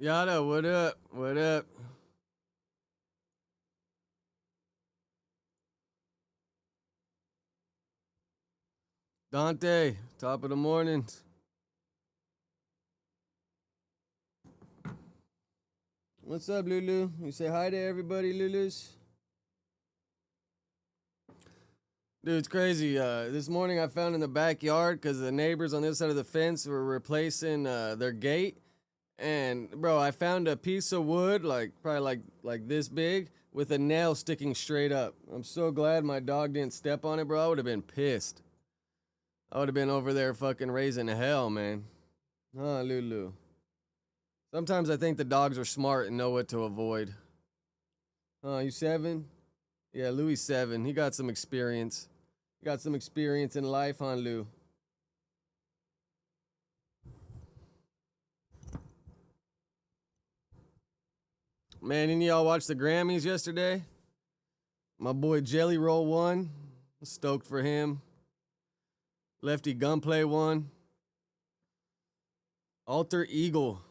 Yada, what up? What up? Dante, top of the morning. What's up, Lulu? You say hi to everybody, Lulus. Dude, it's crazy. This morning I found in the backyard because the neighbors on this side of the fence were replacing their gate. And bro, I found a piece of wood, like probably like this big, with a nail sticking straight up. I'm so glad my dog didn't step on it, bro. I would have been pissed. I would have been over there fucking raising hell, man. Huh, Lulu. Sometimes I think the dogs are smart and know what to avoid. Huh, you 7? Yeah, Louis 7. He got some experience. He got some experience in life, huh, Lou? Man, any of y'all watch the Grammys yesterday? My boy Jelly Roll won. Stoked for him. Lefty Gunplay won. Alter Eagle.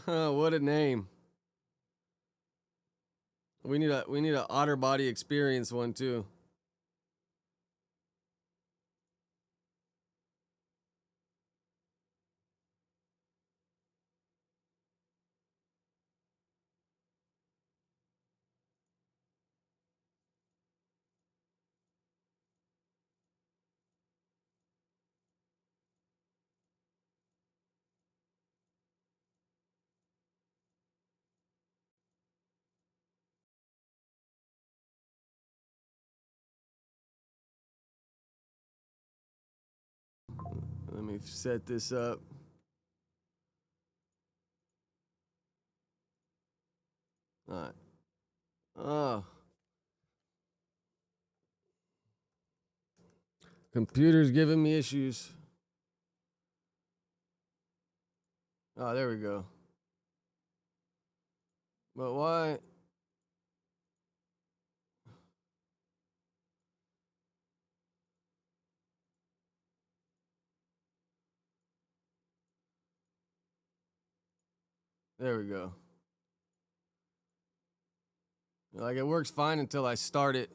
What a name. We need a otter body experience one too. Let me set this up. All right. Oh. Computer's giving me issues. Oh, there we go. But why? There we go. Like, it works fine until I start it.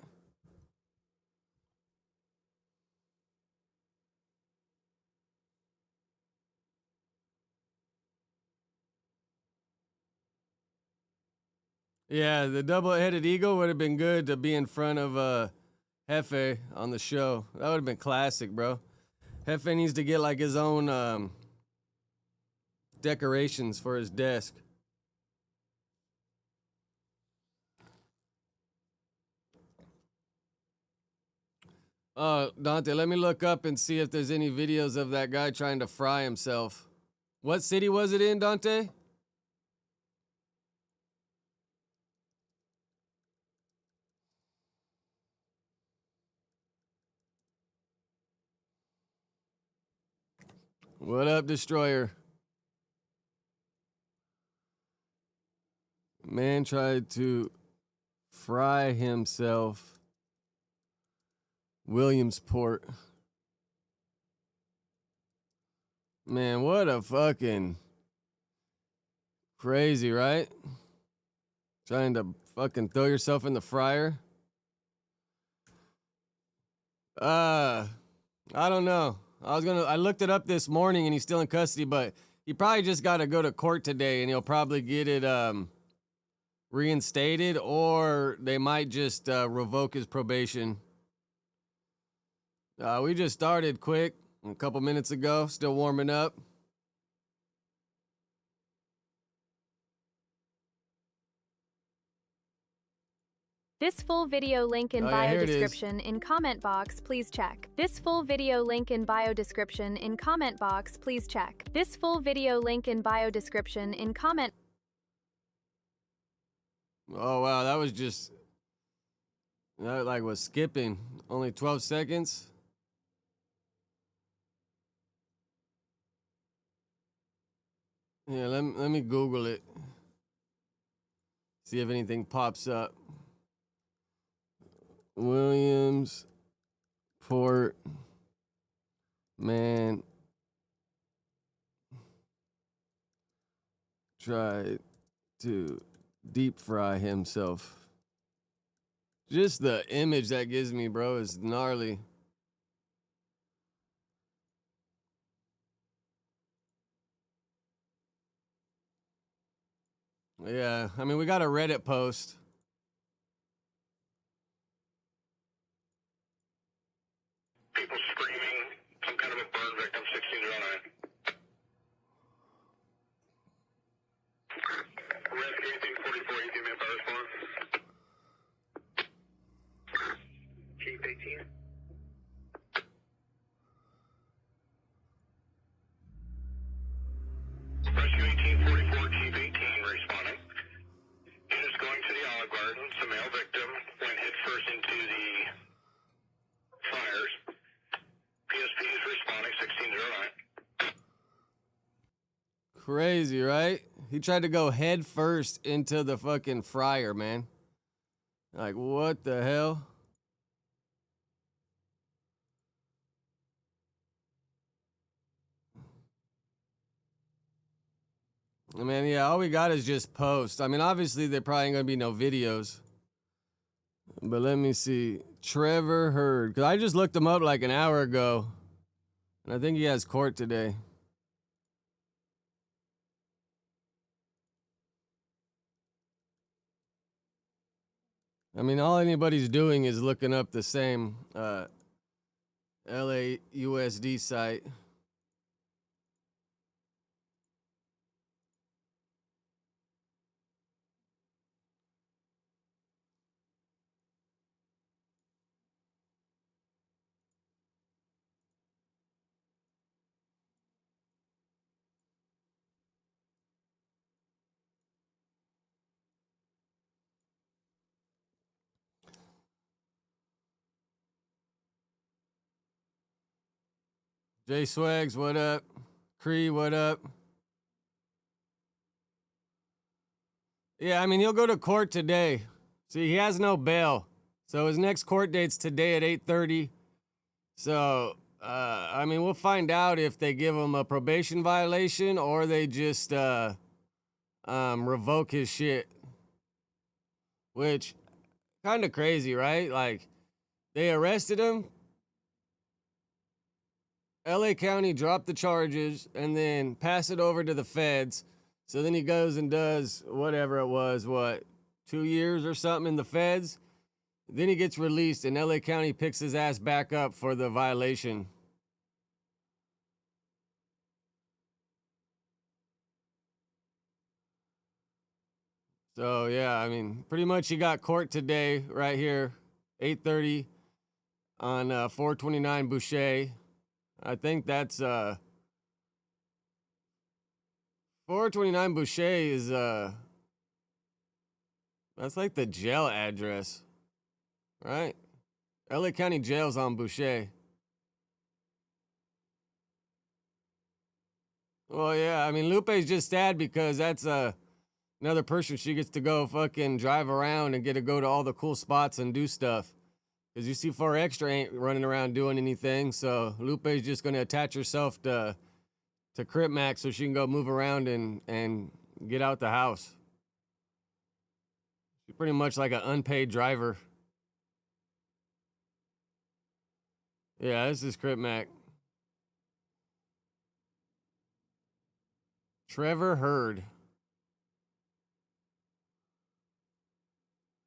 Yeah, the double-headed eagle would have been good to be in front of Hefe on the show. That would have been classic, bro. Hefe needs to get like his own decorations for his desk. Dante, let me look up and see if there's any videos of that guy trying to fry himself. What city was it in, Dante? What up, Destroyer? Man tried to fry himself. Williamsport. Man, what a fucking crazy, right? Trying to fucking throw yourself in the fryer. I don't know. I looked it up this morning and he's still in custody, but he probably just got to go to court today and he'll probably get it reinstated, or they might just revoke his probation. We just started quick a couple minutes ago, still warming up. This full video link in bio description in comment box, please check. This full video link in bio description in comment box, please check. This full video link in bio description in comment. Oh wow, that was just that like was skipping. Only 12 seconds. Yeah, let me Google it. See if anything pops up. Williamsport, man, tried to deep fry himself. Just the image that gives me, bro, is gnarly. Yeah, I mean, we got a Reddit post. People screaming, some kind of a burn victim, 1609. Rescue 1844, 18 minute fire response. Chief 18. Rescue 1844, Chief 18 responding. Units going to the Olive Garden. Some male victim went headfirst into the fires. PSP is responding, 1609. Crazy, right? He tried to go head first into the fucking fryer, man. Like, what the hell? I mean, yeah, all we got is just posts. I mean, obviously, there probably ain't gonna be no videos. But let me see. Trevor Hurd. Because I just looked him up like an hour ago. And I think he has court today. I mean, all anybody's doing is looking up the same LAUSD site. J Swags, what up? Cree, what up? Yeah, I mean, he'll go to court today. See, he has no bail. So his next court date's today at 8:30. So, I mean, we'll find out if they give him a probation violation or they just revoke his shit. Which, kind of crazy, right? Like, they arrested him. LA County dropped the charges and then pass it over to the feds. So then he goes and does whatever it was, 2 years or something in the feds. Then he gets released and LA County picks his ass back up for the violation. So yeah, I mean, pretty much he got court today right here, 8:30 on 429 Boucher. I think that's 429 Boucher is that's like the jail address, right? LA County Jail's on Boucher. Well, yeah, I mean, Lupe's just sad because that's another person she gets to go fucking drive around and get to go to all the cool spots and do stuff. Because you see 4 Extra ain't running around doing anything, so Lupe's just going to attach herself to Crip Max so she can go move around and get out the house. She's pretty much like an unpaid driver. Yeah, this is Crip Mac. Trevor Hurd.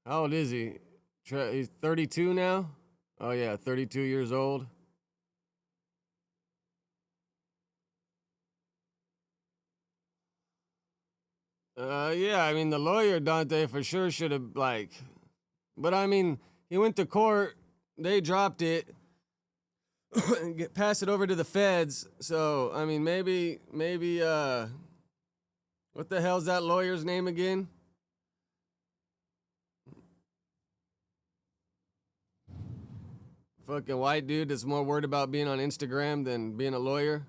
How old is he? He's 32 now? Oh, yeah, 32 years old. Yeah, I mean, the lawyer, Dante, for sure should have, like... But, I mean, he went to court. They dropped it. Pass it over to the feds. So, I mean, maybe, what the hell's that lawyer's name again? Fucking white dude that's more worried about being on Instagram than being a lawyer.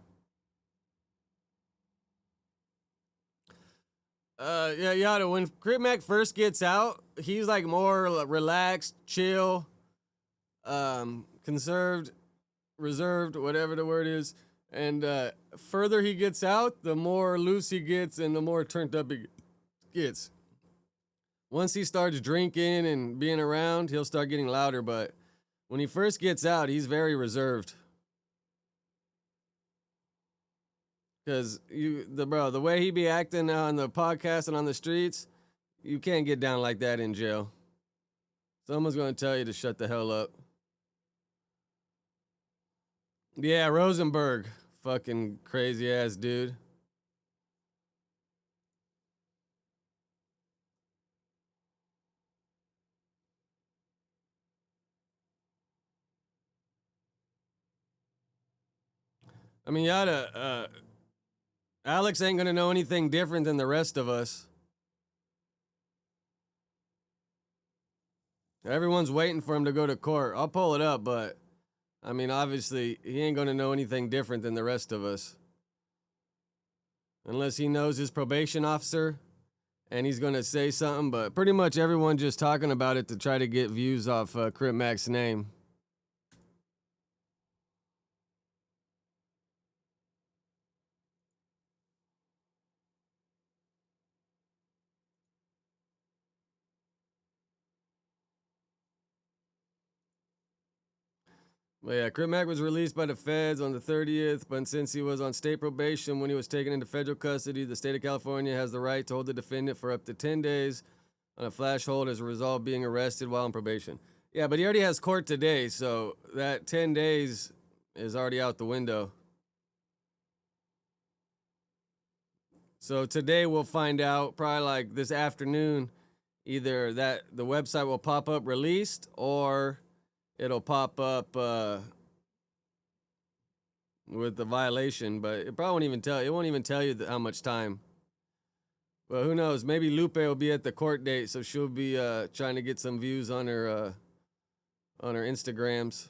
Yeah, when Crip Mac first gets out, he's like more relaxed, chill, conserved, reserved, whatever the word is. And further he gets out, the more loose he gets and the more turned up he gets. Once he starts drinking and being around, he'll start getting louder. But when he first gets out, he's very reserved. Because the way he be acting on the podcast and on the streets, you can't get down like that in jail. Someone's going to tell you to shut the hell up. Yeah, Rosenberg. Fucking crazy ass dude. I mean, Alex ain't going to know anything different than the rest of us. Everyone's waiting for him to go to court. I'll pull it up, but I mean, obviously, he ain't going to know anything different than the rest of us. Unless he knows his probation officer and he's going to say something, but pretty much everyone just talking about it to try to get views off Crip Mac's name. But yeah, Crip Mac was released by the feds on the 30th, but since he was on state probation when he was taken into federal custody, the state of California has the right to hold the defendant for up to 10 days on a flash hold as a result of being arrested while on probation. Yeah, but he already has court today, so that 10 days is already out the window. So today we'll find out, probably like this afternoon, either that the website will pop up released or it'll pop up with the violation, but it probably won't even tell. It won't even tell you how much time. But who knows? Maybe Lupe will be at the court date, so she'll be trying to get some views on her Instagrams.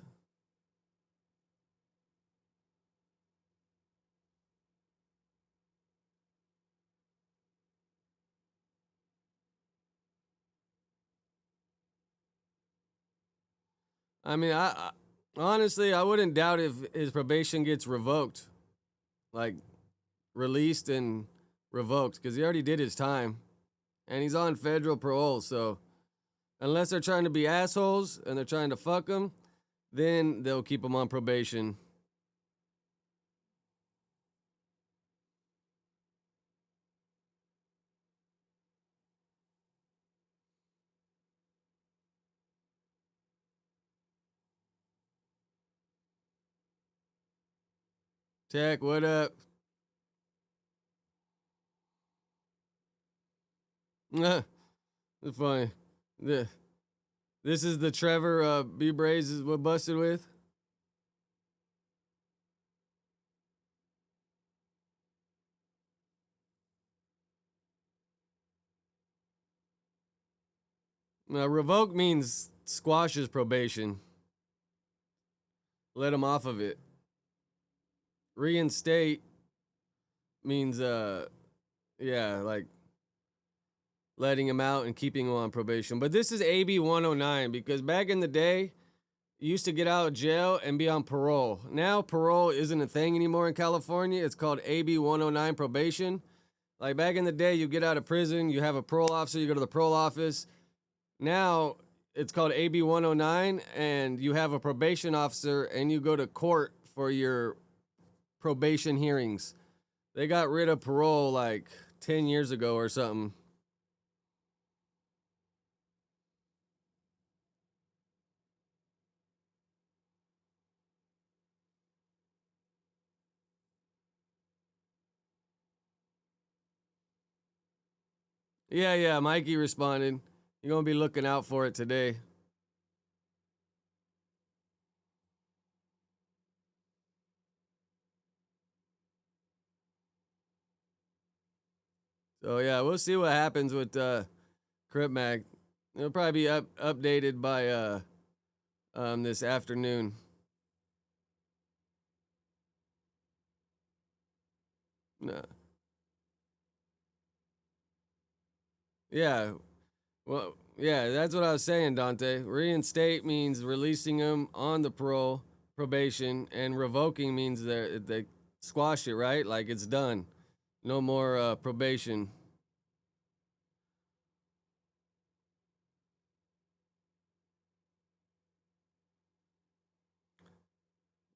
I mean, I honestly, I wouldn't doubt if his probation gets revoked, like released and revoked, because he already did his time, and he's on federal parole. So, unless they're trying to be assholes and they're trying to fuck him, then they'll keep him on probation. Tech, what up? It's funny. This is the Trevor B. Braze is what busted with. Now, revoke means squashes probation. Let him off of it. Reinstate means, yeah, like letting him out and keeping him on probation. But this is AB 109 because back in the day, you used to get out of jail and be on parole. Now, parole isn't a thing anymore in California. It's called AB 109 probation. Like back in the day, you get out of prison, you have a parole officer, you go to the parole office. Now, it's called AB 109, and you have a probation officer, and you go to court for your probation hearings. They got rid of parole like 10 years ago or something. Yeah, Mikey responded. You're going to be looking out for it today. So, yeah, we'll see what happens with Crip Mac. It'll probably be updated by this afternoon. No. Yeah. Well, yeah, that's what I was saying, Dante. Reinstate means releasing him on the probation, and revoking means they squash it, right? Like it's done. No more probation.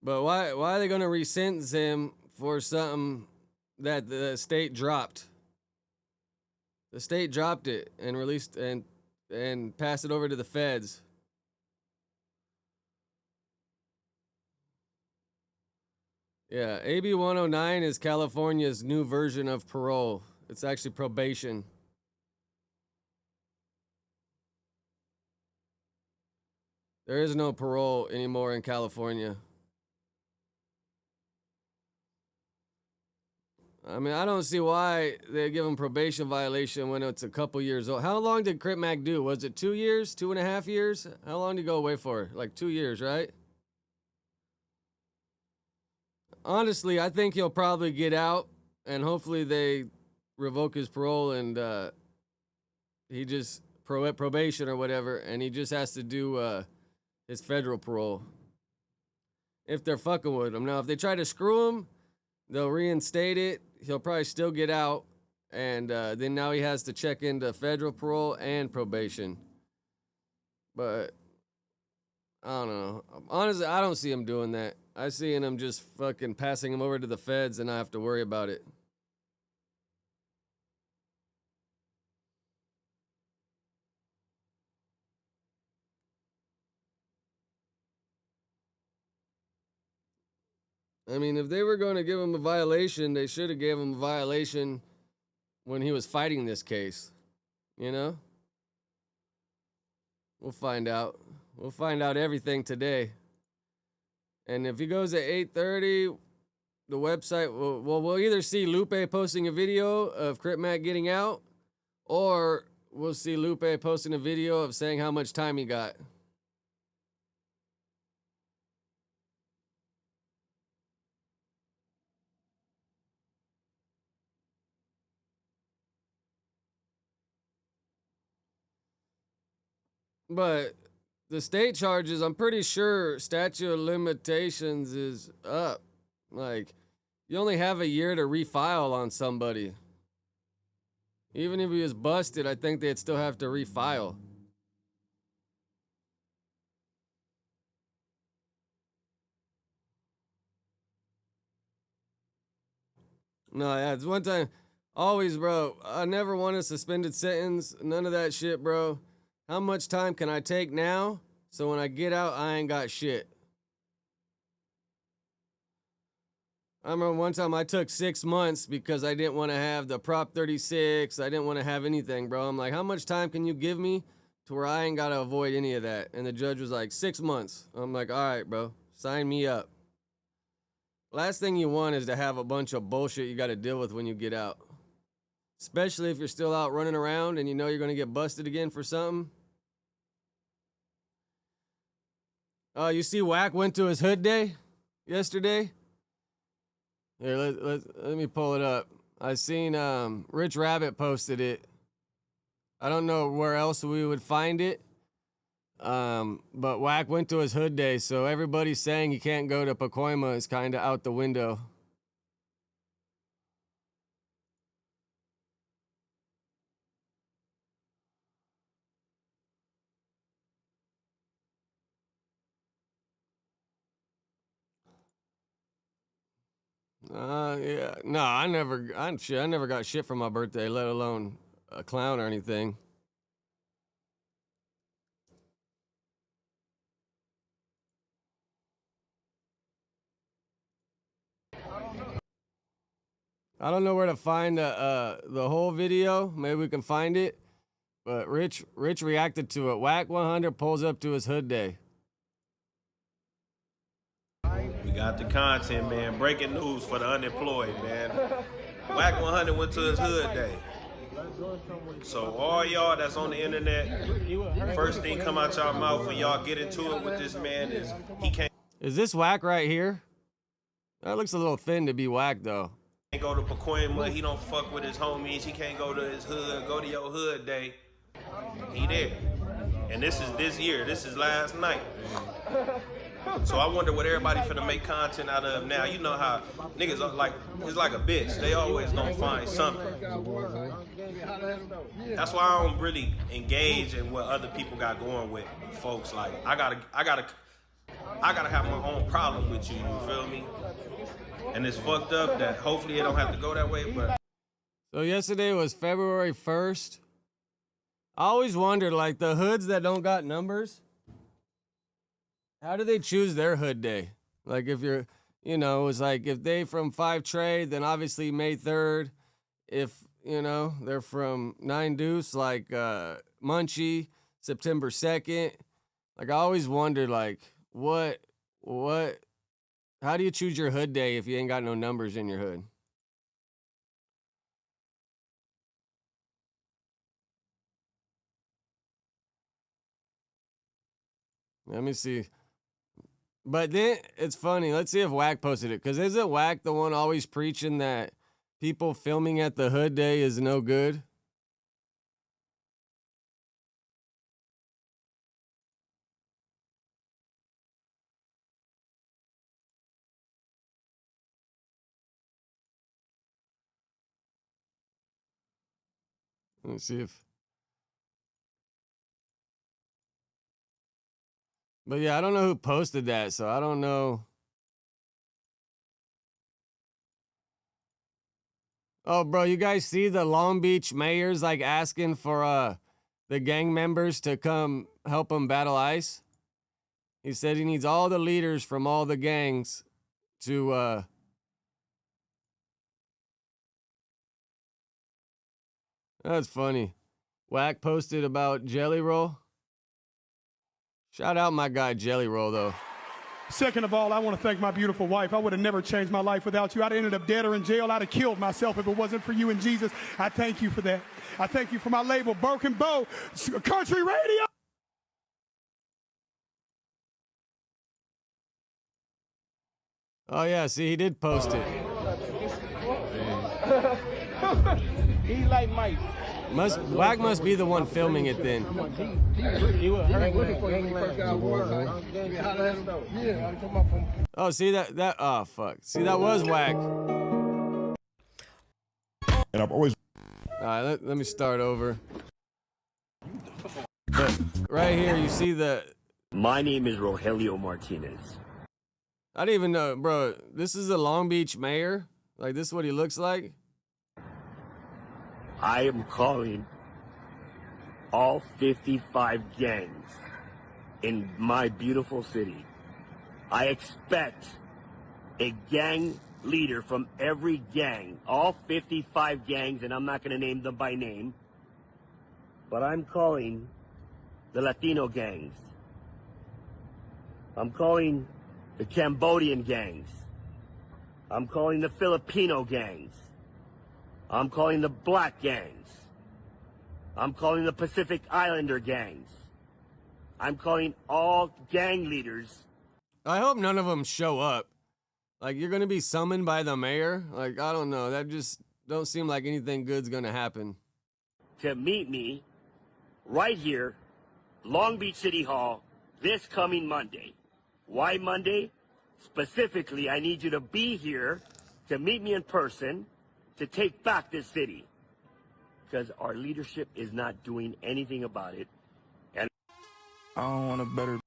But why are they going to resentence him for something that the state dropped? The state dropped it and released and passed it over to the feds. Yeah, AB 109 is California's new version of parole. It's actually probation. There is no parole anymore in California. I mean, I don't see why they give him probation violation when it's a couple years old. How long did Crip Mac do? Was it 2 years? 2.5 years? How long did he go away for? Like 2 years, right? Honestly, I think he'll probably get out, and hopefully they revoke his parole and he just probation or whatever, and he just has to do his federal parole. If they're fucking with him. Now, if they try to screw him, they'll reinstate it. He'll probably still get out, and then now he has to check into federal parole and probation. But I don't know. Honestly, I don't see him doing that. I see him just fucking passing him over to the feds and I have to worry about it. I mean, if they were going to give him a violation, they should have gave him a violation when he was fighting this case. You know? We'll find out. We'll find out everything today. And if he goes at 8:30, the website, we'll either see Lupe posting a video of Crip Mac getting out, or we'll see Lupe posting a video of saying how much time he got. But the state charges, I'm pretty sure statute of limitations is up. Like, you only have a year to refile on somebody. Even if he was busted, I think they'd still have to refile. No, yeah, it's one time. Always, bro. I never want a suspended sentence. None of that shit, bro. How much time can I take now so when I get out, I ain't got shit? I remember one time I took 6 months because I didn't want to have the Prop 36. I didn't want to have anything, bro. I'm like, how much time can you give me to where I ain't got to avoid any of that? And the judge was like, 6 months. I'm like, all right, bro, sign me up. Last thing you want is to have a bunch of bullshit you got to deal with when you get out. Especially if you're still out running around and you know you're going to get busted again for something. You see Wack went to his hood day yesterday? Here, let me pull it up. I seen Rich Rabbit posted it. I don't know where else we would find it. But Wack went to his hood day, so everybody's saying he can't go to Pacoima is kind of out the window. Yeah. No, I never got shit for my birthday, let alone a clown or anything. I don't know where to find the whole video. Maybe we can find it. But Rich reacted to it. Wack 100 pulls up to his hood day. We got the content, man. Breaking news for the unemployed, man. Wack 100 went to his hood day. So all y'all that's on the internet, first thing come out y'all mouth when y'all get into it with this man is he can't. Is this Wack right here? That looks a little thin to be Wack though. Can't go to Pacoima. He don't fuck with his homies. He can't go to his hood. Go to your hood day. He there. And this is this year. This is last night. So I wonder what everybody finna make content out of now. You know how niggas are like, it's like a bitch. They always gonna find something. That's why I don't really engage in what other people got going with folks. Like I gotta have my own problem with you. You feel me? And it's fucked up that hopefully it don't have to go that way. But so yesterday was February 1st. I always wondered, like, the hoods that don't got numbers, how do they choose their hood day? Like, if you're, you know, it's like if they from 5 Trade, then obviously May 3rd. If, you know, they're from 9 Deuce, like Munchie, September 2nd. Like, I always wondered, like, how do you choose your hood day if you ain't got no numbers in your hood? Let me see. But then it's funny. Let's see if Wack posted it. Because isn't Wack the one always preaching that people filming at the hood day is no good? Let's see if. But yeah, I don't know who posted that, so I don't know. Oh, bro, you guys see the Long Beach mayor's like asking for the gang members to come help him battle ICE? He said he needs all the leaders from all the gangs to That's funny. Wack posted about Jelly Roll. Shout out my guy Jelly Roll though. Second of all, I want to thank my beautiful wife. I would have never changed my life without you. I'd have ended up dead or in jail. I'd have killed myself if it wasn't for you and Jesus. I thank you for that. I thank you for my label, Broken Bow Country Radio. Oh yeah, see, he did post it. He like Mike. Wack must be the one filming it then. Oh, see that oh fuck. See, that was Wack. And I've always. All right, let me start over. But right here, you see the. My name is Rogelio Martinez. I didn't even know, bro. This is the Long Beach mayor. Like, this is what he looks like. I am calling all 55 gangs in my beautiful city. I expect a gang leader from every gang, all 55 gangs, and I'm not going to name them by name, but I'm calling the Latino gangs. I'm calling the Cambodian gangs. I'm calling the Filipino gangs. I'm calling the black gangs. I'm calling the Pacific Islander gangs. I'm calling all gang leaders. I hope none of them show up. Like, you're going to be summoned by the mayor? Like, I don't know. That just don't seem like anything good's going to happen. To meet me right here, Long Beach City Hall, this coming Monday. Why Monday? Specifically, I need you to be here to meet me in person to take back this city. Because our leadership is not doing anything about it. And I don't want a better.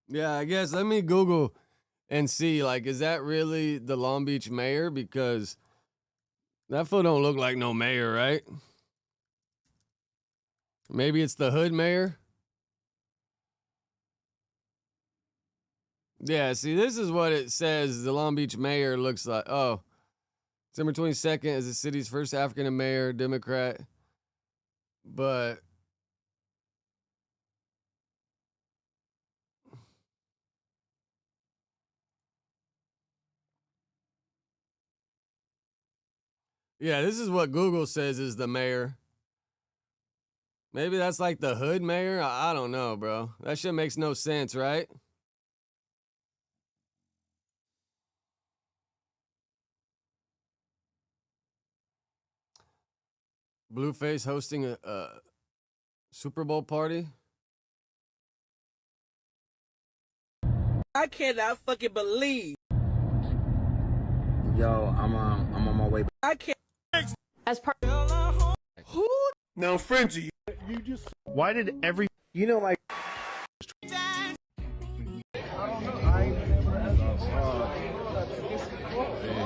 Yeah, I guess let me Google and see, like, is that really the Long Beach mayor? Because that fool don't look like no mayor, right? Maybe it's the hood mayor? Yeah, see, this is what it says the Long Beach mayor looks like. Oh, December 22nd is the city's first African mayor, Democrat. But yeah, this is what Google says is the mayor. Maybe that's like the hood mayor? I don't know, bro. That shit makes no sense, right? Blueface hosting a Super Bowl party. I cannot fucking believe. Yo, I'm on my way. I can't. As part Who? Now, Frenchie. Why did every You know, like.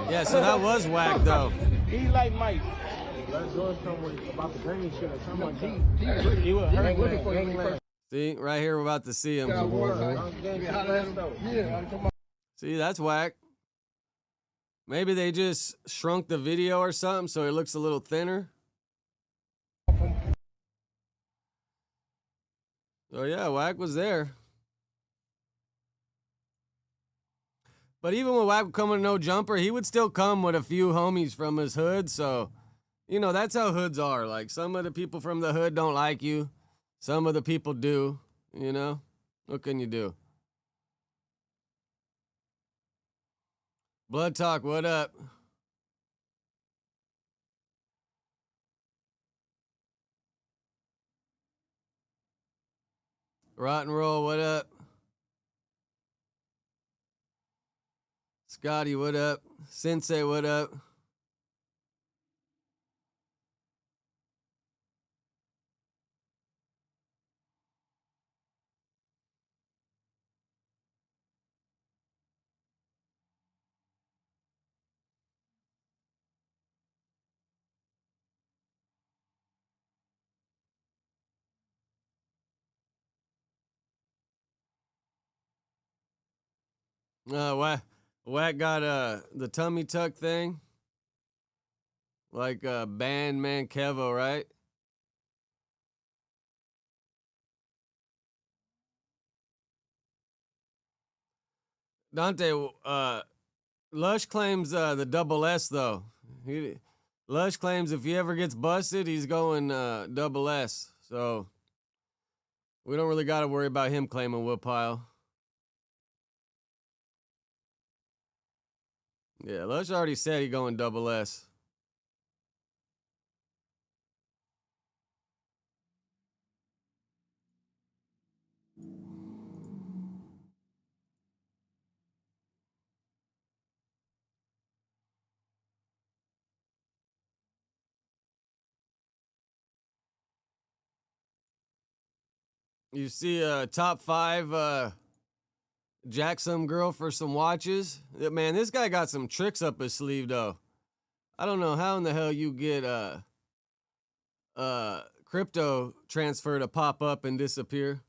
Yeah, so that was whack though. He like Mike. Let's go somewhere about the Grammy shit or something. He was looking for you. See, right here we're about to see him. See, that's whack. Maybe they just shrunk the video or something so it looks a little thinner. So yeah, whack was there. But even when Wack would come with no jumper, he would still come with a few homies from his hood. So, you know, that's how hoods are. Like, some of the people from the hood don't like you. Some of the people do, you know? What can you do? Blood Talk, what up? Rotten Roll, what up? Scotty, what up? Sensei, what up? Wack got the tummy tuck thing. Like band man Kevo, right? Dante, Lush claims the double S though. Lush claims if he ever gets busted, he's going double S. So we don't really got to worry about him claiming Woodpile. Yeah, Lush already said he going double S. You see Top5 jack some girl for some watches. Man, this guy got some tricks up his sleeve though. I don't know how in the hell you get crypto transfer to pop up and disappear.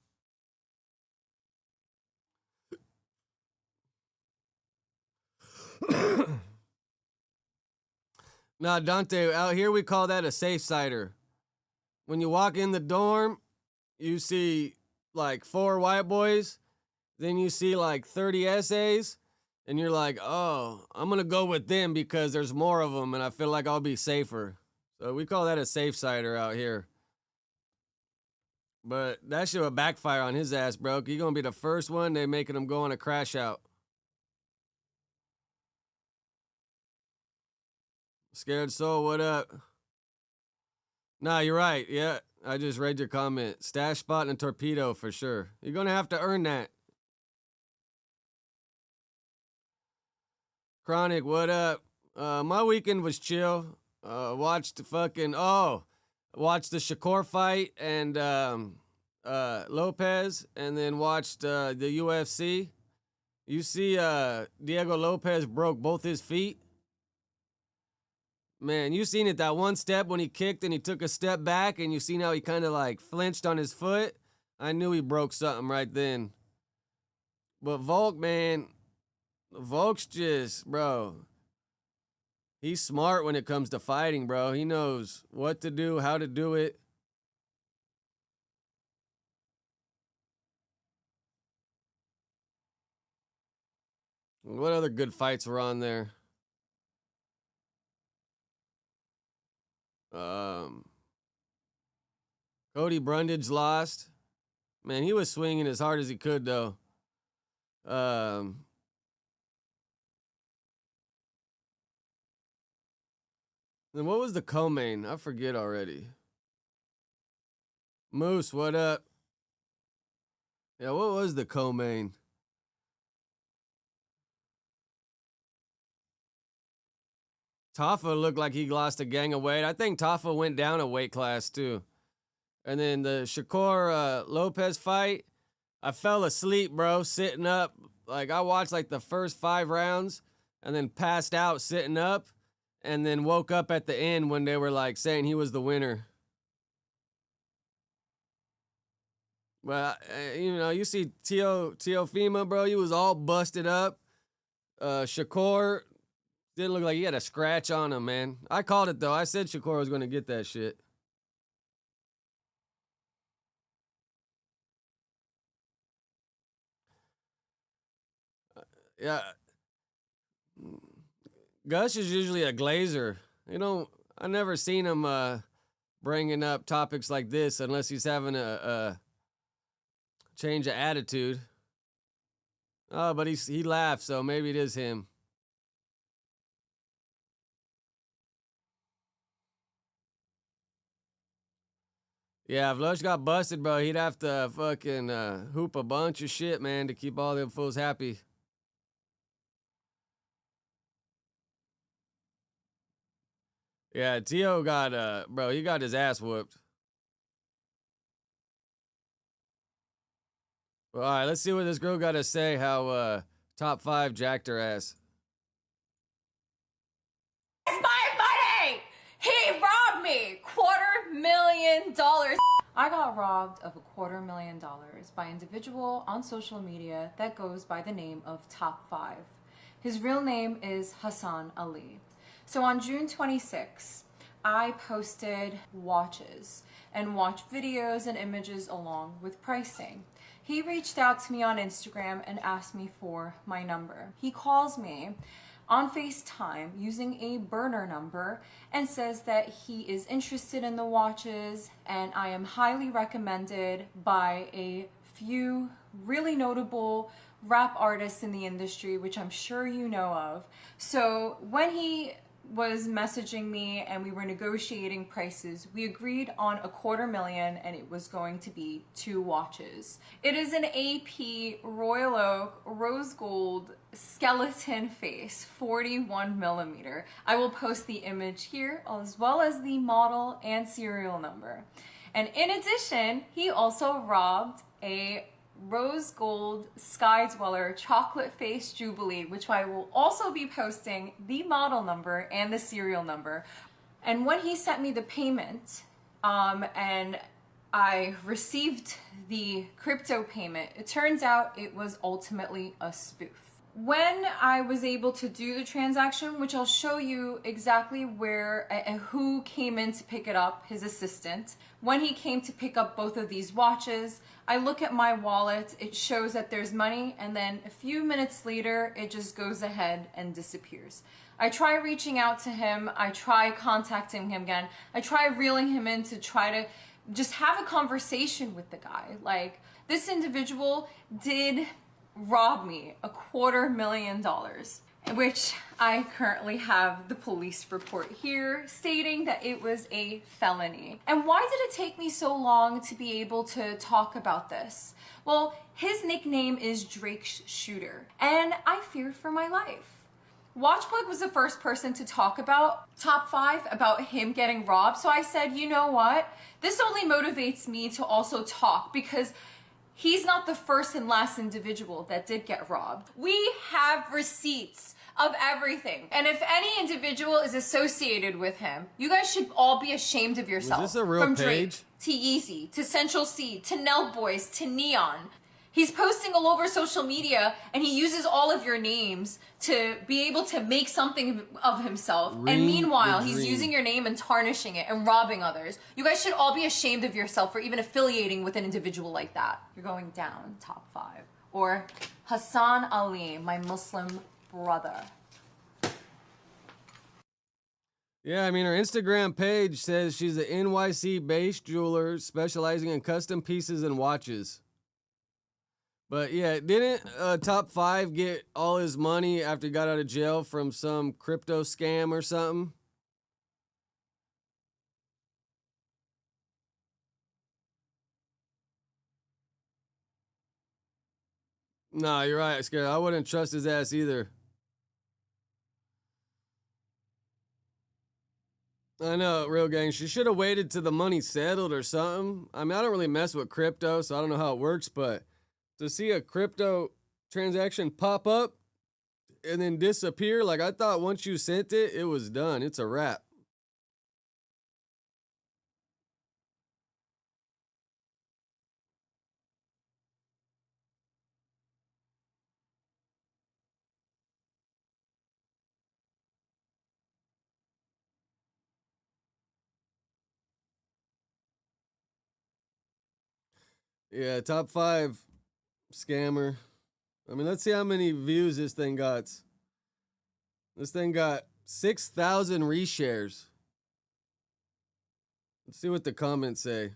Nah, Dante, out here we call that a safe sider. When you walk in the dorm, you see like 4 white boys, then you see like 30 essays, and you're like, oh, I'm gonna go with them because there's more of them and I feel like I'll be safer. So we call that a safe sider out here. But that shit would backfire on his ass, bro. He's gonna be the first one they making him go on a crash out. Scared Soul, what up? Nah, you're right. Yeah, I just read your comment. Stash spot and a torpedo for sure. You're gonna have to earn that. Chronic, what up? My weekend was chill. Watched the Shakur fight and Lopez, and then watched the UFC. You see Diego Lopez broke both his feet. Man, you seen it that one step when he kicked and he took a step back, and you seen how he kind of like flinched on his foot. I knew he broke something right then. But Volk, man, Volk's just, bro, he's smart when it comes to fighting, bro. He knows what to do, how to do it. What other good fights were on there? Cody Brundage lost. Man, he was swinging as hard as he could, though. Then what was the co-main? I forget already. Moose, what up? Yeah, what was the co-main? Tafa looked like he lost a gang of weight. I think Tafa went down a weight class too. And then the Shakur Lopez fight, I fell asleep, bro, sitting up. Like I watched like the first 5 rounds and then passed out sitting up and then woke up at the end when they were like saying he was the winner. But you know, you see Teofimo, bro, he was all busted up. Shakur didn't look like he had a scratch on him, man. I called it though. I said Shakur was going to get that shit. Yeah. Gus is usually a glazer. You know, I never seen him bringing up topics like this unless he's having a change of attitude. Oh, but he laughed, so maybe it is him. Yeah, if Lush got busted, bro, he'd have to fucking hoop a bunch of shit, man, to keep all them fools happy. Yeah, Tio got, bro, he got his ass whooped. Well, all right, let's see what this girl got to say, how Top 5 jacked her ass. It's my money! He robbed me! $250,000. I got robbed of $250,000 by an individual on social media that goes by the name of Top5. His real name is Hassan Ali. So on June 26, I posted watches and watch videos and images along with pricing. He reached out to me on Instagram and asked me for my number. He calls me on FaceTime using a burner number and says that he is interested in the watches and I am highly recommended by a few really notable rap artists in the industry, which I'm sure you know of. So when he was messaging me and we were negotiating prices, we agreed on $250,000 and it was going to be 2 watches. It is an AP Royal Oak rose gold skeleton face, 41mm. I will post the image here as well as the model and serial number. And in addition, he also robbed a rose gold Sky Dweller chocolate face Jubilee, which I will also be posting the model number and the serial number. And when he sent me the payment and I received the crypto payment, it turns out it was ultimately a spoof. When I was able to do the transaction, which I'll show you exactly where and who came in to pick it up, his assistant, when he came to pick up both of these watches, I look at my wallet, it shows that there's money, and then a few minutes later, it just goes ahead and disappears. I try reaching out to him, I try contacting him again, I try reeling him in to try to just have a conversation with the guy. Like, this individual did robbed me $250,000, which I currently have the police report here stating that it was a felony. And why did it take me so long to be able to talk about this? Well, his nickname is Drake Shooter, and I feared for my life. Watchplug was the first person to talk about Top 5, about him getting robbed, so I said, you know what? This only motivates me to also talk because he's not the first and last individual that did get robbed. We have receipts of everything. And if any individual is associated with him, you guys should all be ashamed of yourself. Is this a real From page? Drake to Yeezy to Central C to Nell Boys to Neon. He's posting all over social media and he uses all of your names to be able to make something of himself. And meanwhile, he's using your name and tarnishing it and robbing others. You guys should all be ashamed of yourself for even affiliating with an individual like that. You're going down, Top 5. Or Hassan Ali, my Muslim brother. Yeah, I mean, her Instagram page says she's an NYC-based jeweler specializing in custom pieces and watches. But yeah, didn't Top 5 get all his money after he got out of jail from some crypto scam or something? Nah, you're right, Scary. I wouldn't trust his ass either. I know, real gang. She should have waited till the money settled or something. I mean, I don't really mess with crypto, so I don't know how it works, but to see a crypto transaction pop up and then disappear, like I thought once you sent it, it was done. It's a wrap. Yeah, top 5 scammer. I mean, let's see how many views this thing got. This thing got 6,000 reshares. Let's see what the comments say.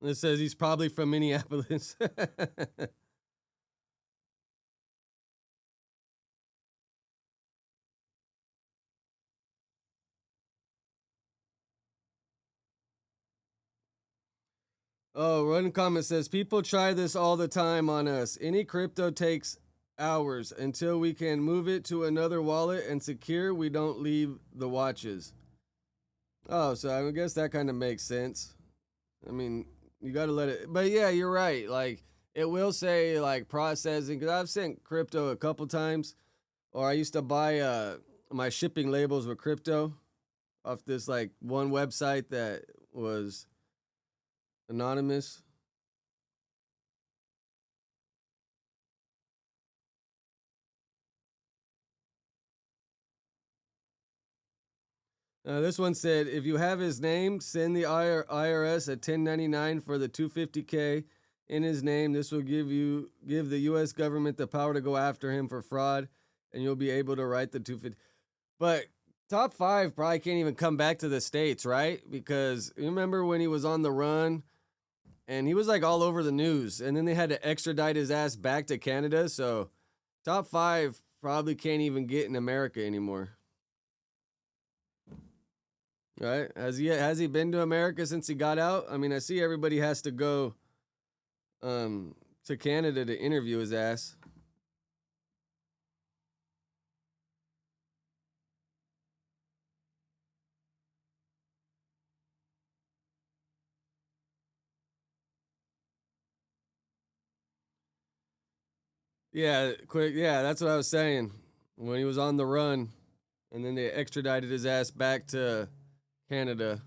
It says he's probably from Minneapolis. Oh, one comment says, people try this all the time on us. Any crypto takes hours until we can move it to another wallet and secure. We don't leave the watches. Oh, so I guess that kind of makes sense. I mean, you got to let it, but yeah, you're right. Like it will say like processing, because I've sent crypto a couple times, or I used to buy my shipping labels with crypto off this like one website that was anonymous. This one said, if you have his name, send the IRS a 1099 for the 250K in his name. This will give the U.S. government the power to go after him for fraud, and you'll be able to write the 250. But top 5 probably can't even come back to the States, right? Because you remember when he was on the run, and he was like all over the news, and then they had to extradite his ass back to Canada. So top 5 probably can't even get in America anymore. Right? Has he been to America since he got out? I mean, I see everybody has to go to Canada to interview his ass. Yeah, quick. Yeah, that's what I was saying. When he was on the run, and then they extradited his ass back to Canada.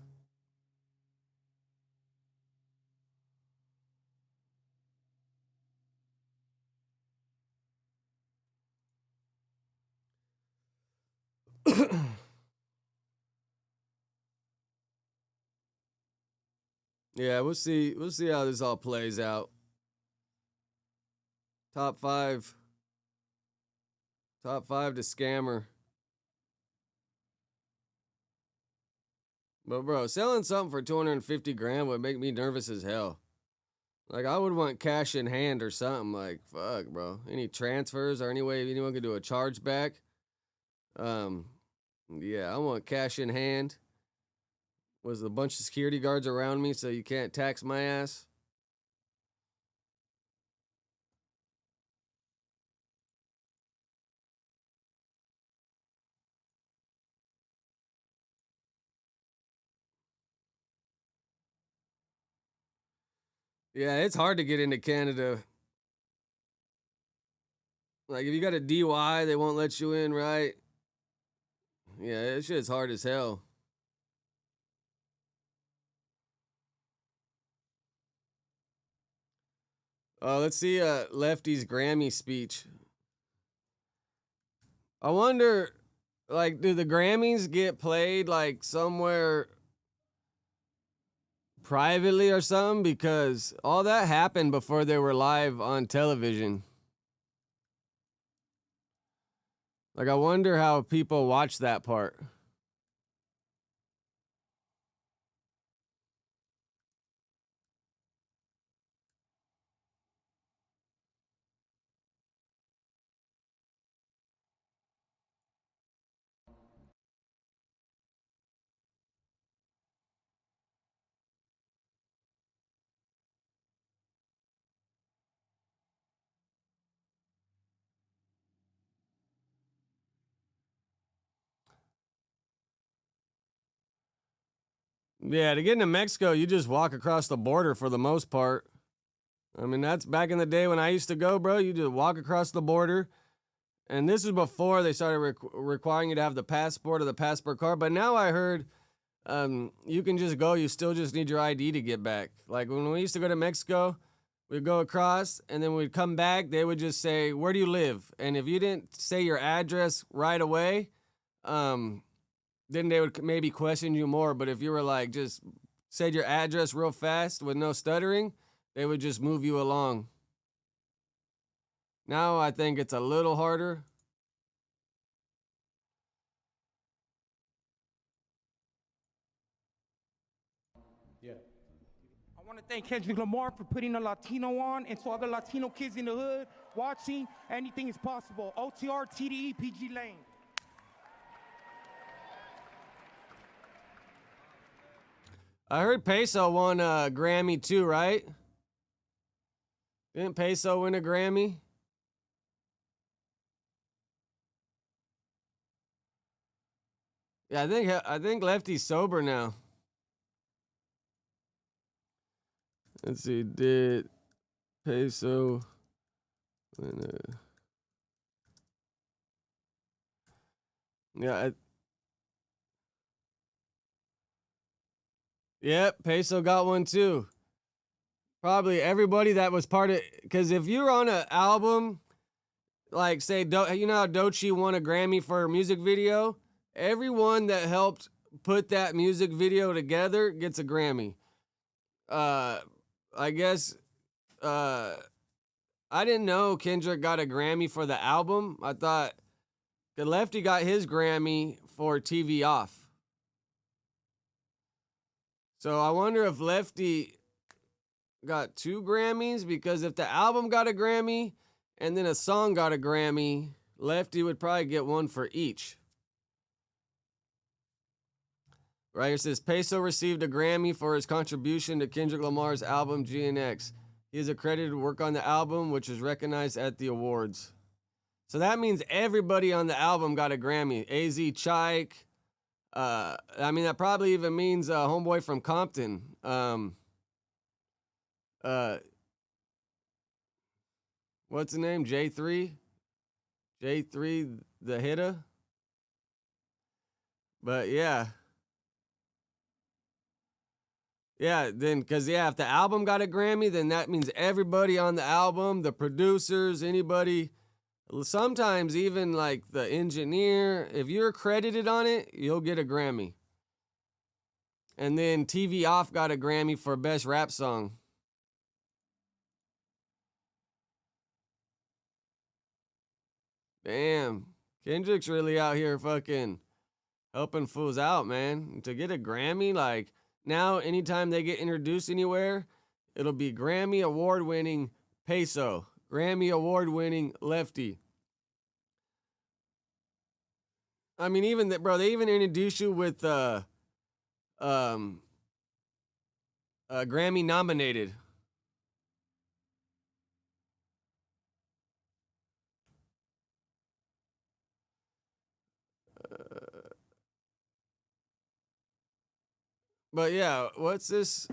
Yeah, we'll see. We'll see how this all plays out. Top 5. Top 5 to scammer. But bro, selling something for 250 grand would make me nervous as hell. Like I would want cash in hand or something. Like fuck, bro. Any transfers or any way anyone could do a chargeback? Yeah, I want cash in hand. Was a bunch of security guards around me, so you can't tax my ass. Yeah, it's hard to get into Canada. Like if you got a DUI, they won't let you in, right? Yeah, that shit's hard as hell. Let's see Lefty's Grammy speech. I wonder, like, do the Grammys get played like somewhere privately or something? Because all that happened before they were live on television. Like, I wonder how people watch that part. Yeah, to get into Mexico, you just walk across the border for the most part. I mean, that's back in the day when I used to go, bro. You just walk across the border. And this is before they started requiring you to have the passport or the passport card. But now I heard you can just go. You still just need your ID to get back. Like when we used to go to Mexico, we'd go across and then we'd come back. They would just say, "Where do you live?" And if you didn't say your address right away, then they would maybe question you more. But if you were like just said your address real fast with no stuttering, they would just move you along. Now I think it's a little harder. Yeah. I want to thank Kendrick Lamar for putting a Latino on, and to all the Latino kids in the hood watching, anything is possible. OTR, TDE, PG Lane. I heard Peso won a Grammy too, right? Didn't Peso win a Grammy? Yeah, I think Lefty's sober now. Let's see, did Peso win a... Yeah, yep, Peso got one too. Probably everybody that was part of, because if you're on an album, like say, you know how Doechii won a Grammy for a music video? Everyone that helped put that music video together gets a Grammy. I guess, I didn't know Kendrick got a Grammy for the album. I thought the Lefty got his Grammy for TV Off. So I wonder if Lefty got 2 Grammys, because if the album got a Grammy and then a song got a Grammy, Lefty would probably get one for each. Right here says, Peso received a Grammy for his contribution to Kendrick Lamar's album GNX. He is accredited to work on the album, which is recognized at the awards. So that means everybody on the album got a Grammy. AZ, Chike. I mean, that probably even means homeboy from Compton. What's the name? J3? J3 the hitter? But yeah. Yeah, then, because, yeah, if the album got a Grammy, then that means everybody on the album, the producers, anybody, sometimes even like the engineer, if you're credited on it, you'll get a Grammy. And then TV Off got a Grammy for Best Rap Song. Damn, Kendrick's really out here fucking helping fools out, man. To get a Grammy, like, now, anytime they get introduced anywhere, it'll be Grammy award-winning Peso, Grammy award-winning Lefty. I mean, even that, bro. They even introduce you with Grammy nominated. But yeah, what's this?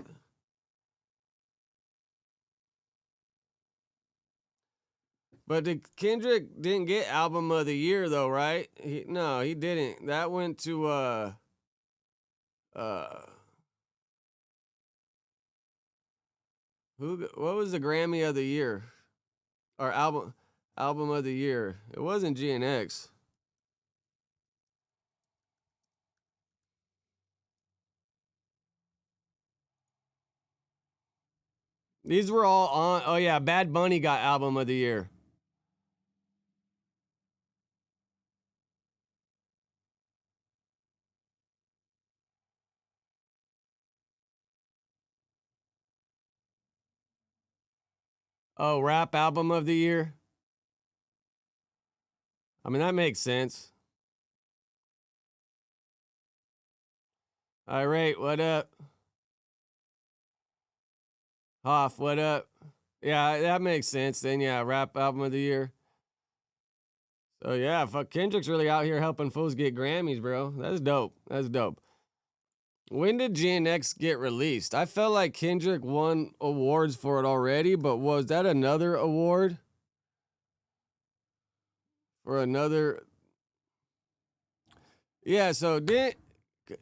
But Kendrick didn't get Album of the Year though, right? No, he didn't. That went to what was the Grammy of the Year? Or album of the Year. It wasn't GNX. These were all on. Oh yeah, Bad Bunny got Album of the Year. Oh, Rap Album of the Year. I mean, that makes sense. All right, what up? Hoff, what up? Yeah, that makes sense. Then, yeah, Rap Album of the Year. So, yeah, fuck, Kendrick's really out here helping fools get Grammys, bro. That's dope. That's dope. When did GNX get released? I felt like Kendrick won awards for it already, but was that another award? For another... Yeah, so did...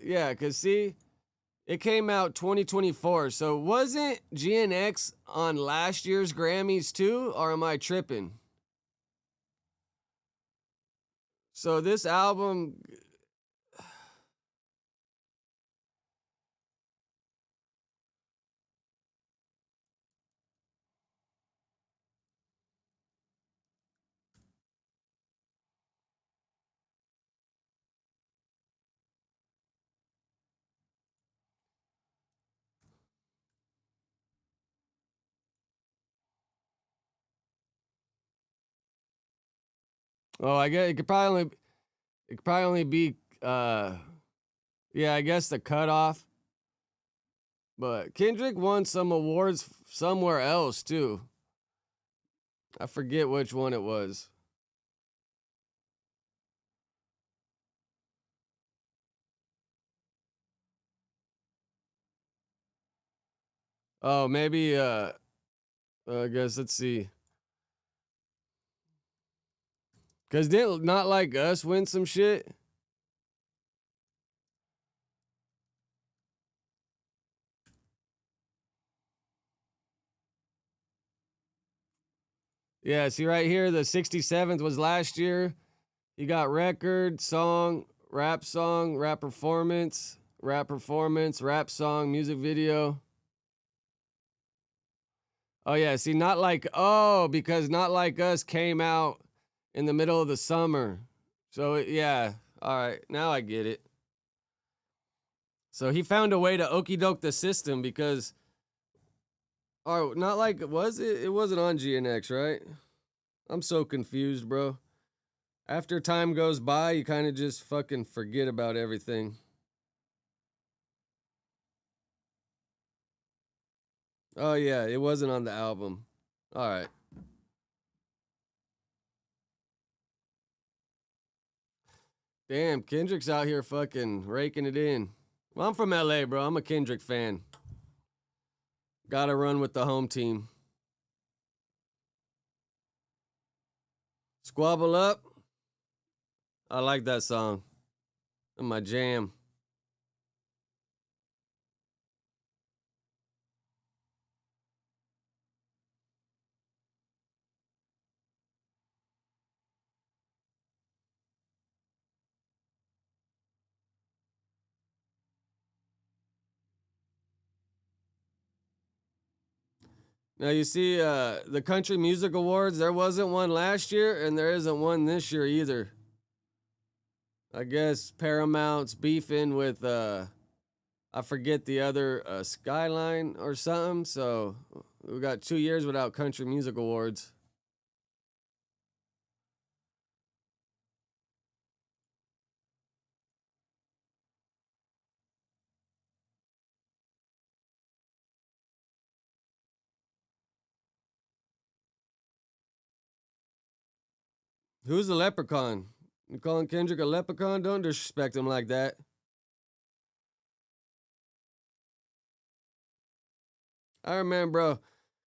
Yeah, because see, it came out 2024. So wasn't GNX on last year's Grammys too? Or am I tripping? So this album... Oh, I guess it could probably only be yeah, I guess the cutoff. But Kendrick won some awards somewhere else too. I forget which one it was. Oh, maybe I guess let's see. Cause didn't Not Like Us win some shit? Yeah, see right here, the 67th was last year. You got record, song, rap song, rap performance, rap song, music video. Oh yeah, see, because Not Like Us came out in the middle of the summer. So yeah, all right, now I get it. So he found a way to okie doke the system because, oh, Not Like, was it? It wasn't on GNX, right? I'm so confused, bro. After time goes by, you kind of just fucking forget about everything. Oh yeah, it wasn't on the album. All right. Damn, Kendrick's out here fucking raking it in. Well, I'm from LA, bro. I'm a Kendrick fan. Gotta run with the home team. Squabble Up. I like that song. In my jam. Now you see the Country Music Awards, there wasn't one last year and there isn't one this year either. I guess Paramount's beefing with I forget the other Skyline or something, so we got 2 years without Country Music Awards. Who's the leprechaun? You calling Kendrick a leprechaun? Don't disrespect him like that. I remember,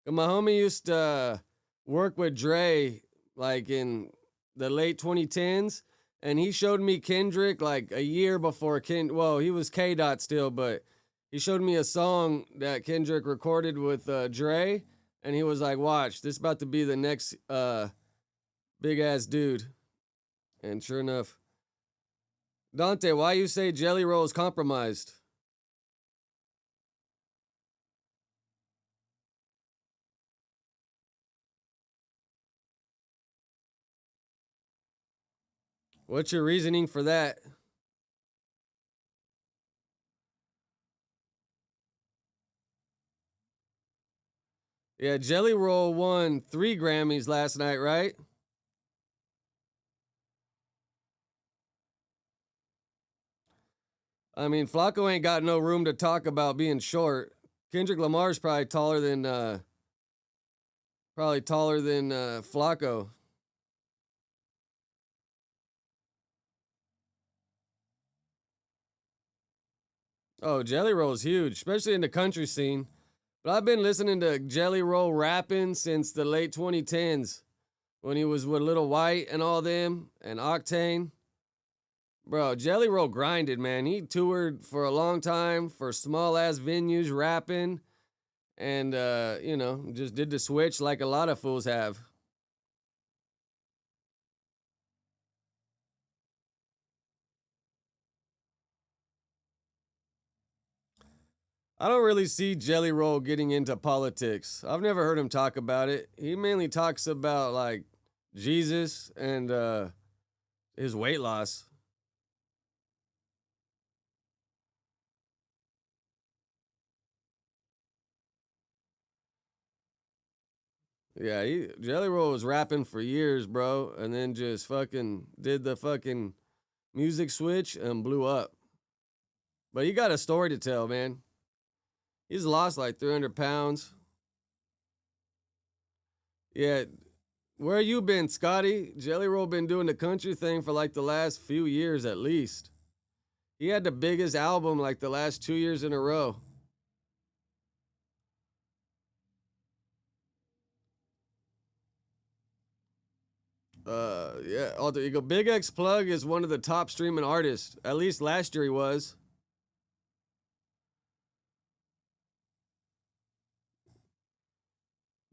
bro, my homie used to work with Dre like in the late 2010s, and he showed me Kendrick like a year before well, he was K-Dot still, but he showed me a song that Kendrick recorded with Dre, and he was like, watch, this about to be the next big ass dude. And sure enough. Dante, why you say Jelly Roll is compromised? What's your reasoning for that? Yeah, Jelly Roll won 3 Grammys last night, right? I mean, Flacco ain't got no room to talk about being short. Kendrick Lamar's probably taller than Flacco. Oh, Jelly Roll's huge, especially in the country scene. But I've been listening to Jelly Roll rapping since the late 2010s when he was with Little White and all them and Octane. Bro, Jelly Roll grinded, man. He toured for a long time for small ass venues rapping and, you know, just did the switch like a lot of fools have. I don't really see Jelly Roll getting into politics. I've never heard him talk about it. He mainly talks about like Jesus and his weight loss. Yeah, Jelly Roll was rapping for years, bro, and then just fucking did the fucking music switch and blew up. But he got a story to tell, man. He's lost like 300 pounds. Yeah, where you been, Scotty? Jelly Roll been doing the country thing for like the last few years at least. He had the biggest album like the last 2 years in a row. Yeah, alter ego. Big X Plug is one of the top streaming artists. At least last year he was.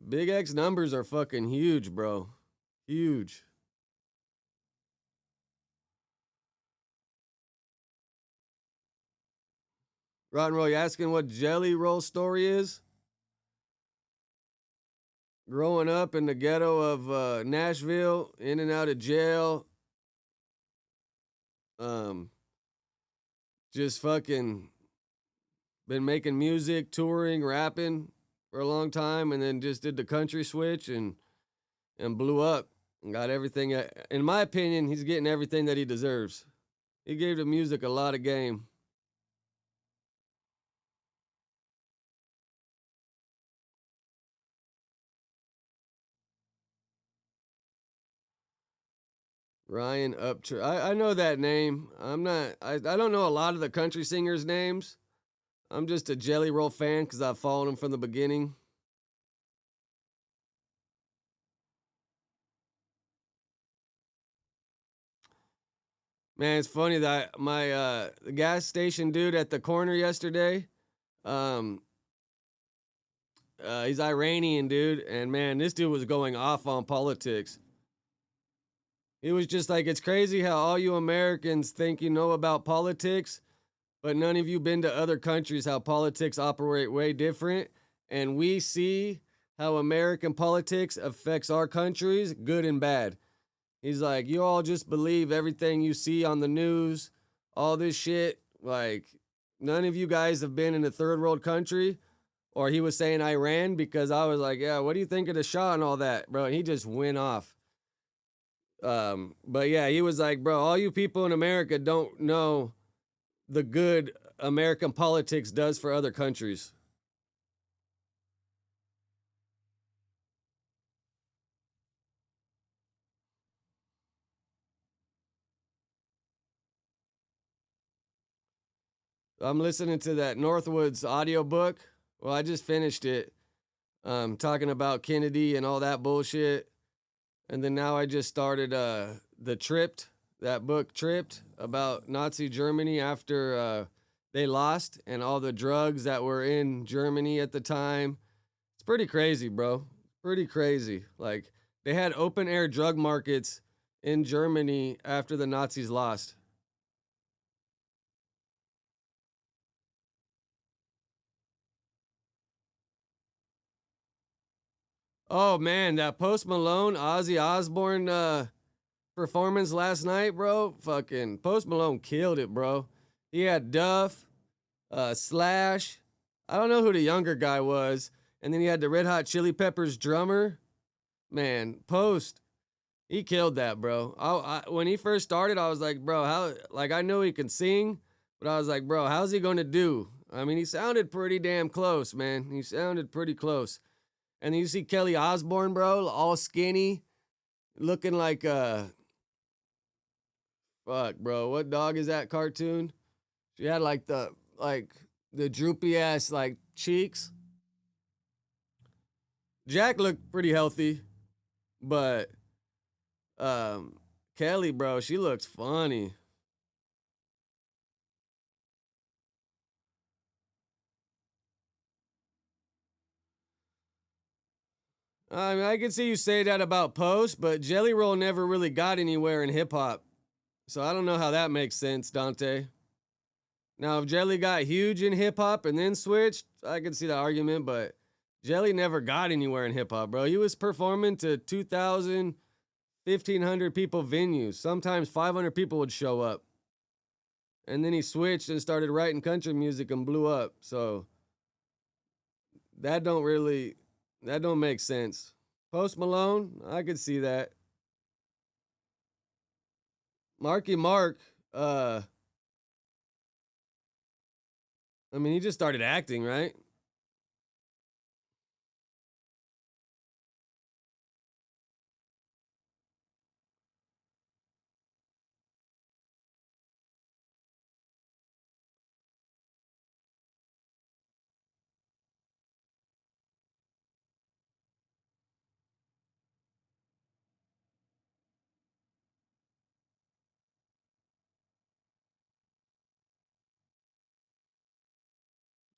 Big X numbers are fucking huge, bro. Huge. Rotten Roll, you asking what Jelly Roll story is? Growing up in the ghetto of Nashville, in and out of jail. Just fucking been making music, touring, rapping for a long time, and then just did the country switch and blew up and got everything. In my opinion, he's getting everything that he deserves. He gave the music a lot of game. Ryan Upchurch. I know that name. I don't know a lot of the country singers' names. I'm just a Jelly Roll fan because I've followed him from the beginning. Man, it's funny that my the gas station dude at the corner yesterday, he's Iranian, dude, and man, this dude was going off on politics. He was just like, it's crazy how all you Americans think you know about politics, but none of you been to other countries how politics operate way different. And we see how American politics affects our countries, good and bad. He's like, you all just believe everything you see on the news, all this shit. Like, none of you guys have been in a third world country. Or he was saying Iran because I was like, yeah, what do you think of the Shah and all that, bro? And he just went off. But yeah, he was like, bro, all you people in America don't know the good American politics does for other countries. I'm listening to that Northwoods audiobook. Well, I just finished it. Talking about Kennedy and all that bullshit. And then now I just started the Tripped, that book Tripped about Nazi Germany after they lost and all the drugs that were in Germany at the time. It's pretty crazy, bro. Pretty crazy. Like, they had open air drug markets in Germany after the Nazis lost. Oh man, that Post Malone, Ozzy Osbourne performance last night, bro. Fucking Post Malone killed it, bro. He had Duff, Slash. I don't know who the younger guy was. And then he had the Red Hot Chili Peppers drummer. Man, Post, he killed that, bro. When he first started, I was like, bro, how? Like, I know he can sing, but I was like, bro, how's he gonna do? I mean, he sounded pretty damn close, man. He sounded pretty close. And then you see Kelly Osbourne, bro, all skinny, looking like fuck, bro. What dog is that cartoon? She had like the like the droopy ass like cheeks. Jack looked pretty healthy, but Kelly, bro, she looks funny. I mean, I can see you say that about Post, but Jelly Roll never really got anywhere in hip hop. So I don't know how that makes sense, Dante. Now, if Jelly got huge in hip hop and then switched, I can see the argument, but Jelly never got anywhere in hip hop, bro. He was performing to 2,000, 1,500 people venues. Sometimes 500 people would show up. And then he switched and started writing country music and blew up. So that don't make sense. Post Malone, I could see that. Marky Mark, I mean, he just started acting, right?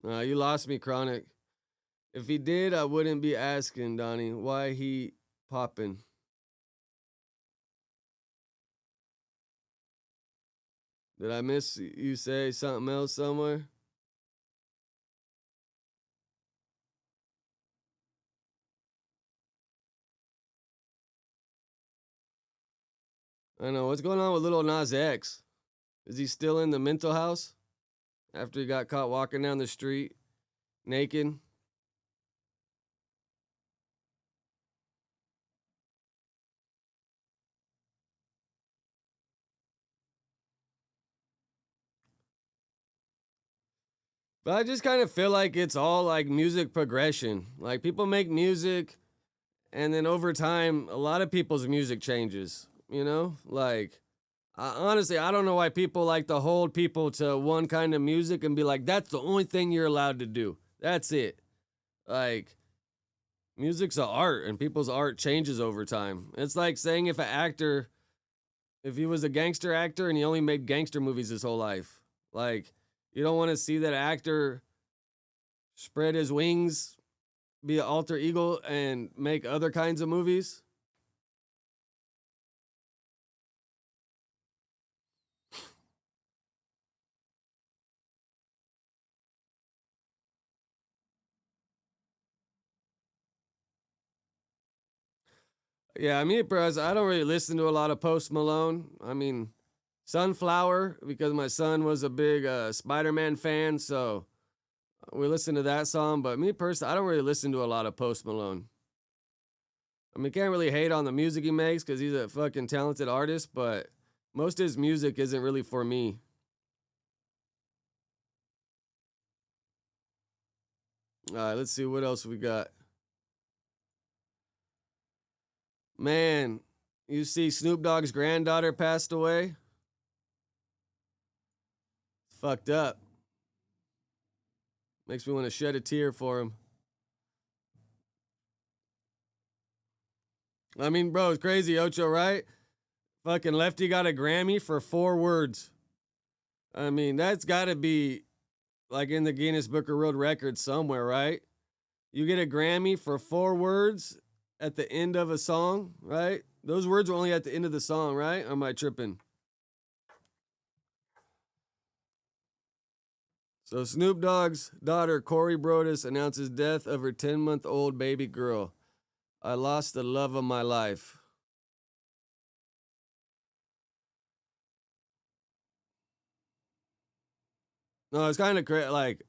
You lost me, Chronic. If he did, I wouldn't be asking, Donnie, why he popping. Did I miss you say something else somewhere? I know. What's going on with Lil Nas X? Is he still in the mental house after he got caught walking down the street naked? But I just kind of feel like it's all like music progression. Like people make music and then over time, a lot of people's music changes, you know? Like, honestly, I don't know why people like to hold people to one kind of music and be like, that's the only thing you're allowed to do. That's it. Like, music's an art and people's art changes over time. It's like saying if he was a gangster actor and he only made gangster movies his whole life. Like, you don't want to see that actor spread his wings, be an alter ego, and make other kinds of movies. Yeah, me, bro, I don't really listen to a lot of Post Malone. I mean, Sunflower, because my son was a big Spider-Man fan, so we listened to that song. But me personally, I don't really listen to a lot of Post Malone. I mean, can't really hate on the music he makes because he's a fucking talented artist, but most of his music isn't really for me. All right, let's see what else we got. Man, you see Snoop Dogg's granddaughter passed away? It's fucked up. Makes me want to shed a tear for him. I mean, bro, it's crazy, Ocho, right? Fucking Lefty got a Grammy for 4 words. I mean, that's got to be like in the Guinness Book of World Records somewhere, right? You get a Grammy for 4 words at the end of a song, right? Those words were only at the end of the song, right? Or am I tripping? So Snoop Dogg's daughter, Corey Brodus, announces death of her 10-month-old baby girl. I lost the love of my life. No, it's kind of crazy. Like,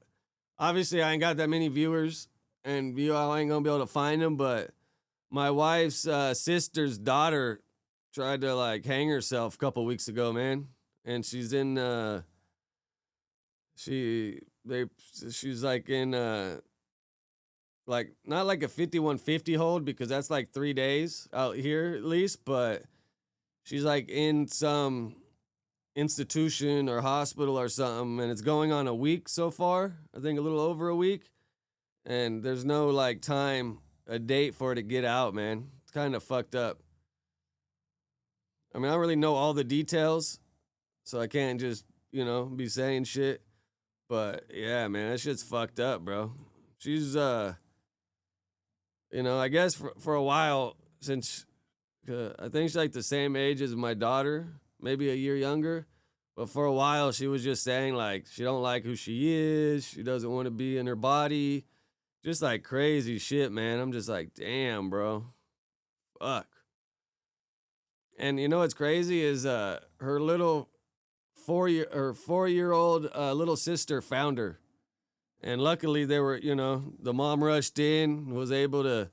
obviously, I ain't got that many viewers, and I ain't gonna be able to find them. But my wife's sister's daughter tried to like hang herself a couple weeks ago, man, and she's in. She's like in like not like a 5150 hold because that's like 3 days out here at least, but she's like in some institution or hospital or something, and it's going on a week so far. I think a little over a week, and there's no like a date for it to get out, man. It's kind of fucked up. I mean, I don't really know all the details, so I can't just, be saying shit. But yeah, man, that shit's fucked up, bro. She's, I guess for a while, since I think she's like the same age as my daughter, maybe a year younger. But for a while, she was just saying like she don't like who she is. She doesn't want to be in her body. Just like crazy shit, man. I'm just like, damn, bro. Fuck. And you know what's crazy is her little 4-year-old little sister found her. And luckily they were, the mom rushed in, was able to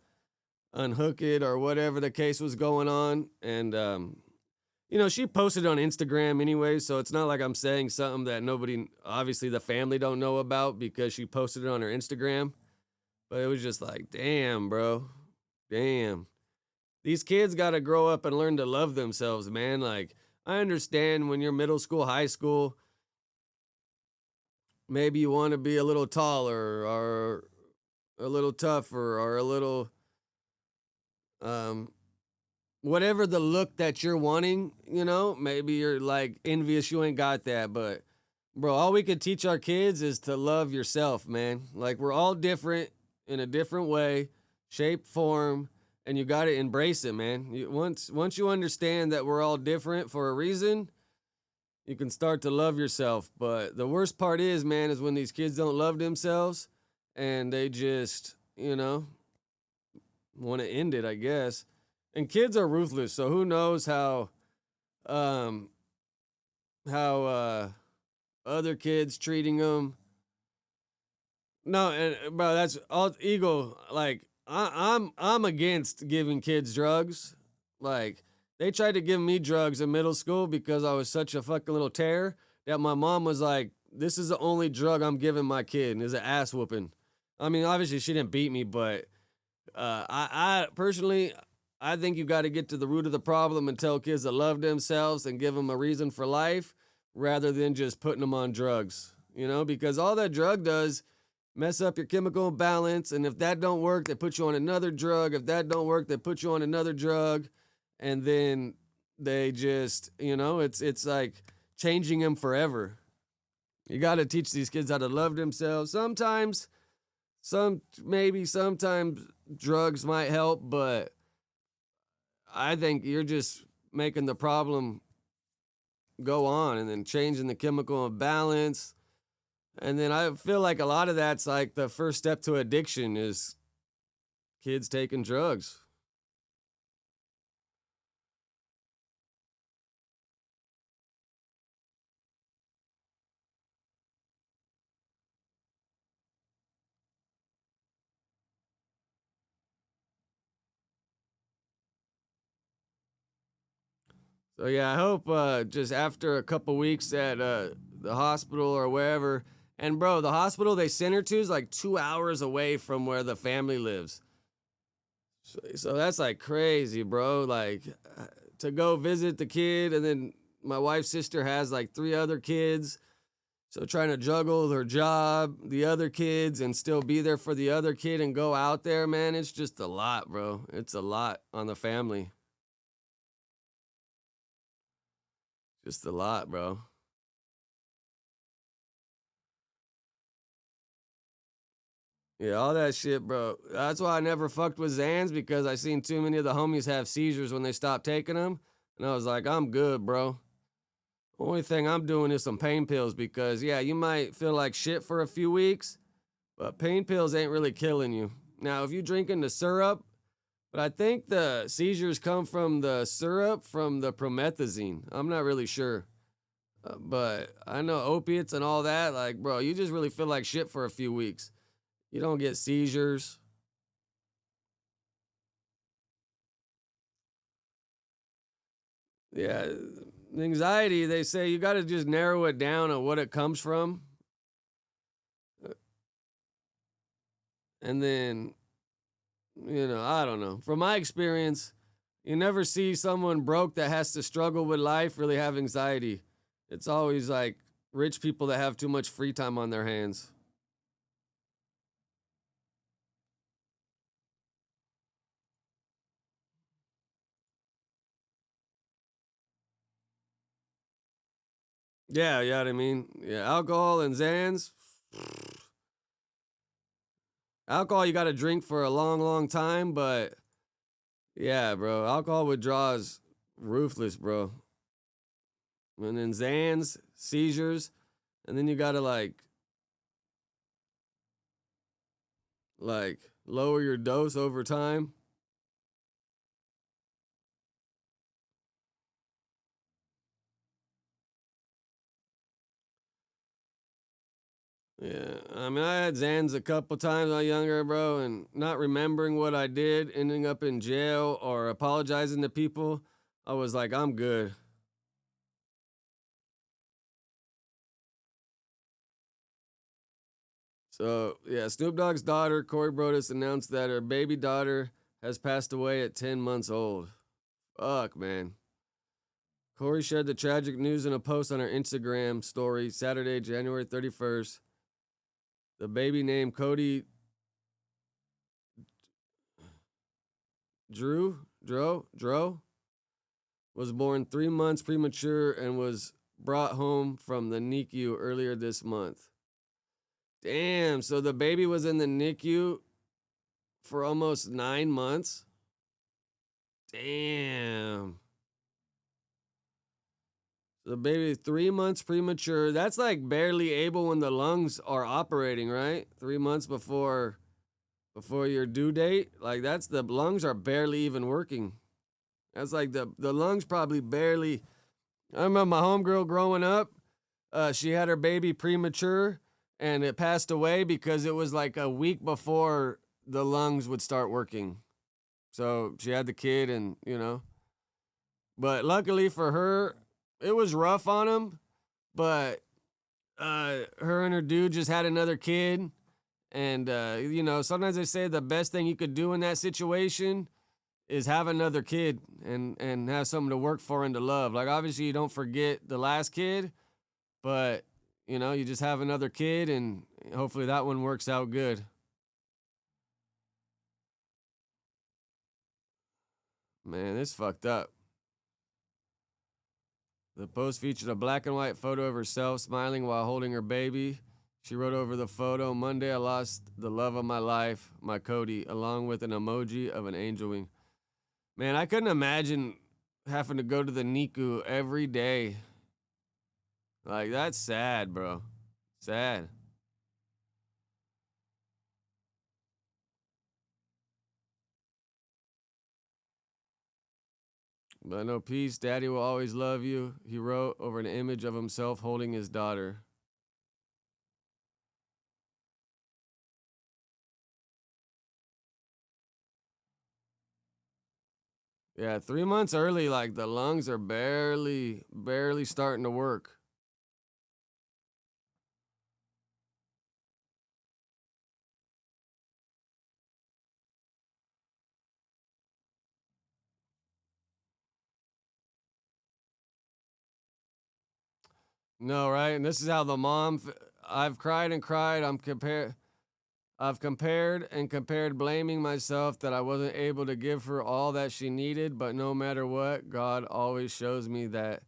unhook it or whatever the case was going on. And, she posted on Instagram anyway, so it's not like I'm saying something that nobody, obviously the family don't know about because she posted it on her Instagram. But it was just like, damn, bro. Damn. These kids got to grow up and learn to love themselves, man. Like, I understand when you're middle school, high school, maybe you want to be a little taller or a little tougher or a little, whatever the look that you're wanting, maybe you're like envious you ain't got that. But, bro, all we could teach our kids is to love yourself, man. Like, we're all different in a different way, shape, form. And you got to embrace it, man. Once you understand that we're all different for a reason, you can start to love yourself. But the worst part is, man, is when these kids don't love themselves and they just, want to end it, I guess. And kids are ruthless, so who knows how other kids treating them. No, and bro, that's all ego. Like, I'm against giving kids drugs. Like, they tried to give me drugs in middle school because I was such a fucking little terror that my mom was like, this is the only drug I'm giving my kid, and it's an ass whooping. I mean, obviously she didn't beat me, but I personally, I think you got to get to the root of the problem and tell kids to love themselves and give them a reason for life rather than just putting them on drugs, because all that drug does mess up your chemical balance, and if that don't work, they put you on another drug. If that don't work, they put you on another drug, and then they just, it's like changing them forever. You got to teach these kids how to love themselves. Sometimes drugs might help, but I think you're just making the problem go on and then changing the chemical imbalance. And then I feel like a lot of that's like the first step to addiction is kids taking drugs. So yeah, I hope just after a couple weeks at the hospital or wherever, and bro, the hospital they sent her to is like 2 hours away from where the family lives. So that's like crazy, bro. Like to go visit the kid, and then my wife's sister has like 3 other kids. So trying to juggle her job, the other kids, and still be there for the other kid and go out there, man, it's just a lot, bro. It's a lot on the family. Just a lot, bro. Yeah, all that shit, bro. That's why I never fucked with Xans, because I seen too many of the homies have seizures when they stopped taking them. And I was like, I'm good, bro. Only thing I'm doing is some pain pills because, yeah, you might feel like shit for a few weeks, but pain pills ain't really killing you. Now, if you're drinking the syrup, but I think the seizures come from the syrup from the promethazine. I'm not really sure. But I know opiates and all that, like, bro, you just really feel like shit for a few weeks. You don't get seizures. Yeah, anxiety, they say you got to just narrow it down on what it comes from. And then, I don't know. From my experience, you never see someone broke that has to struggle with life really have anxiety. It's always like rich people that have too much free time on their hands. Yeah, you know what I mean? Yeah, alcohol and Xans. Alcohol you got to drink for a long, long time, but yeah, bro, alcohol withdrawals ruthless, bro. And then Xans, seizures, and then you got to like lower your dose over time. Yeah, I mean, I had Xans a couple times when I was younger, bro, and not remembering what I did, ending up in jail or apologizing to people, I was like, I'm good. So, yeah, Snoop Dogg's daughter, Corey Brodus, announced that her baby daughter has passed away at 10 months old. Fuck, man. Corey shared the tragic news in a post on her Instagram story Saturday, January 31st. The baby named Cody Dro was born 3 months premature and was brought home from the NICU earlier this month. Damn, so the baby was in the NICU for almost 9 months? Damn. The baby 3 months premature. That's like barely able when the lungs are operating, right? 3 months before your due date. Like that's the lungs are barely even working. That's like the lungs probably barely. I remember my homegirl growing up. She had her baby premature and it passed away because it was like a week before the lungs would start working. So she had the kid and, you know. But luckily for her, it was rough on him, but her and her dude just had another kid. And, you know, sometimes they say the best thing you could do in that situation is have another kid and have something to work for and to love. Like, obviously, you don't forget the last kid, but, you know, you just have another kid and hopefully that one works out good. Man, it's fucked up. The post featured a black and white photo of herself smiling while holding her baby. She wrote over the photo, Monday I lost the love of my life, my Cody, along with an emoji of an angel wing. Man, I couldn't imagine having to go to the NICU every day. Like, that's sad, bro. Sad. But no peace, Daddy will always love you, he wrote over an image of himself holding his daughter. Yeah, 3 months early, like the lungs are barely starting to work. No, right? And this is how the mom, I've cried and cried. I've compared and compared, blaming myself that I wasn't able to give her all that she needed, but no matter what, God always shows me that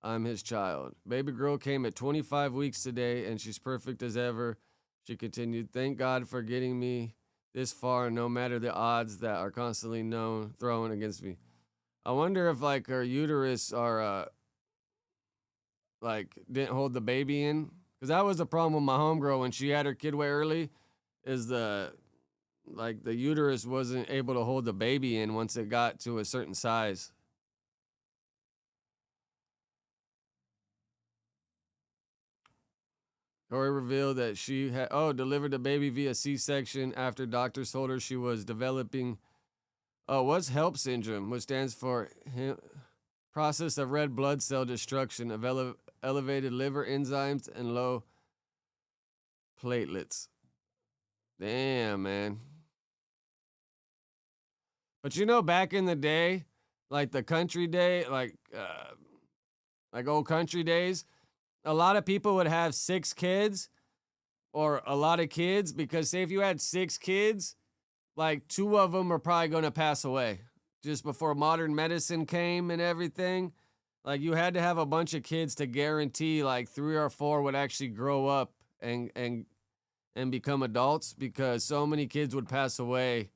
I'm his child. Baby girl came at 25 weeks today, and she's perfect as ever. She continued, thank God for getting me this far, no matter the odds that are constantly thrown against me. I wonder if, like, her uterus are, like, didn't hold the baby in. Because that was the problem with my homegirl when she had her kid way early, is the uterus wasn't able to hold the baby in once it got to a certain size. Corey revealed that she had delivered the baby via C-section after doctors told her she was developing what's HELP syndrome, which stands for process of red blood cell destruction of elevated liver enzymes and low platelets. Damn, man. But you know, back in the day, like the country day, like like old country days, a lot of people would have 6 kids or a lot of kids because say if you had 6 kids, like 2 of them are probably going to pass away just before modern medicine came and everything. Like you had to have a bunch of kids to guarantee like 3 or 4 would actually grow up and become adults because so many kids would pass away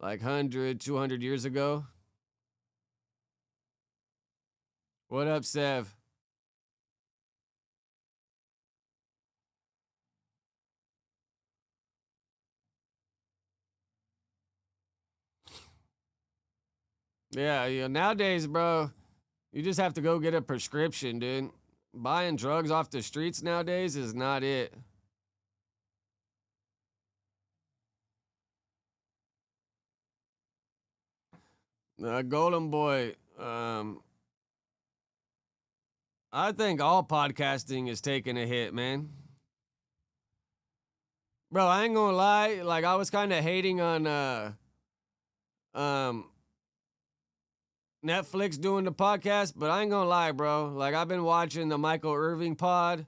like 100, 200 years ago. What up, Sev? Yeah, nowadays, bro, you just have to go get a prescription, dude. Buying drugs off the streets nowadays is not it. Golden Boy, I think all podcasting is taking a hit, man. Bro, I ain't gonna lie, like I was kind of hating on Netflix doing the podcast, but I ain't gonna lie, bro. Like I've been watching the Michael Irving pod.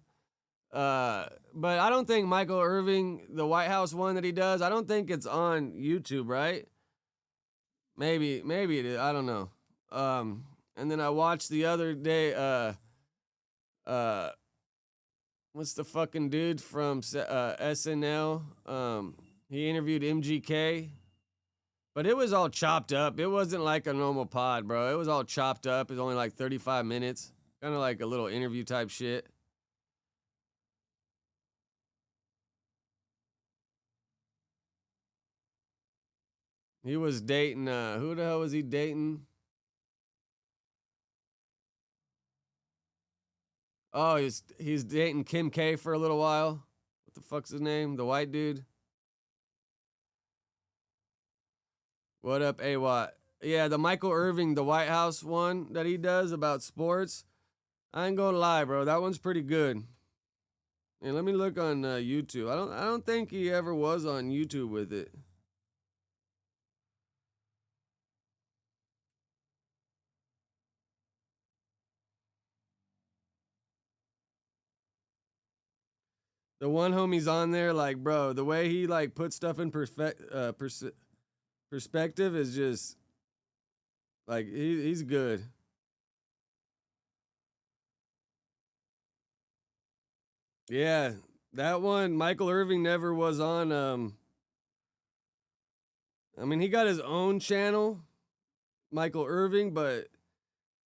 But I don't think Michael Irving, the White House one that he does, I don't think it's on YouTube, right? Maybe it is. I don't know. And then I watched the other day, what's the fucking dude from SNL? He interviewed MGK, but it was all chopped up. It wasn't like a normal pod, bro. It was all chopped up. It was only like 35 minutes, kind of like a little interview type shit. He was dating, who the hell was he dating? Oh, he's dating Kim K for a little while. What the fuck's his name? The white dude? What up, A-Watt? Yeah, the Michael Irving, the White House one that he does about sports. I ain't gonna lie, bro. That one's pretty good. And let me look on YouTube. I don't think he ever was on YouTube with it. The one homie's on there, like, bro, the way he like puts stuff in perspective is just like he's good. Yeah, that one, Michael Irving never was on. I mean, he got his own channel, Michael Irving, but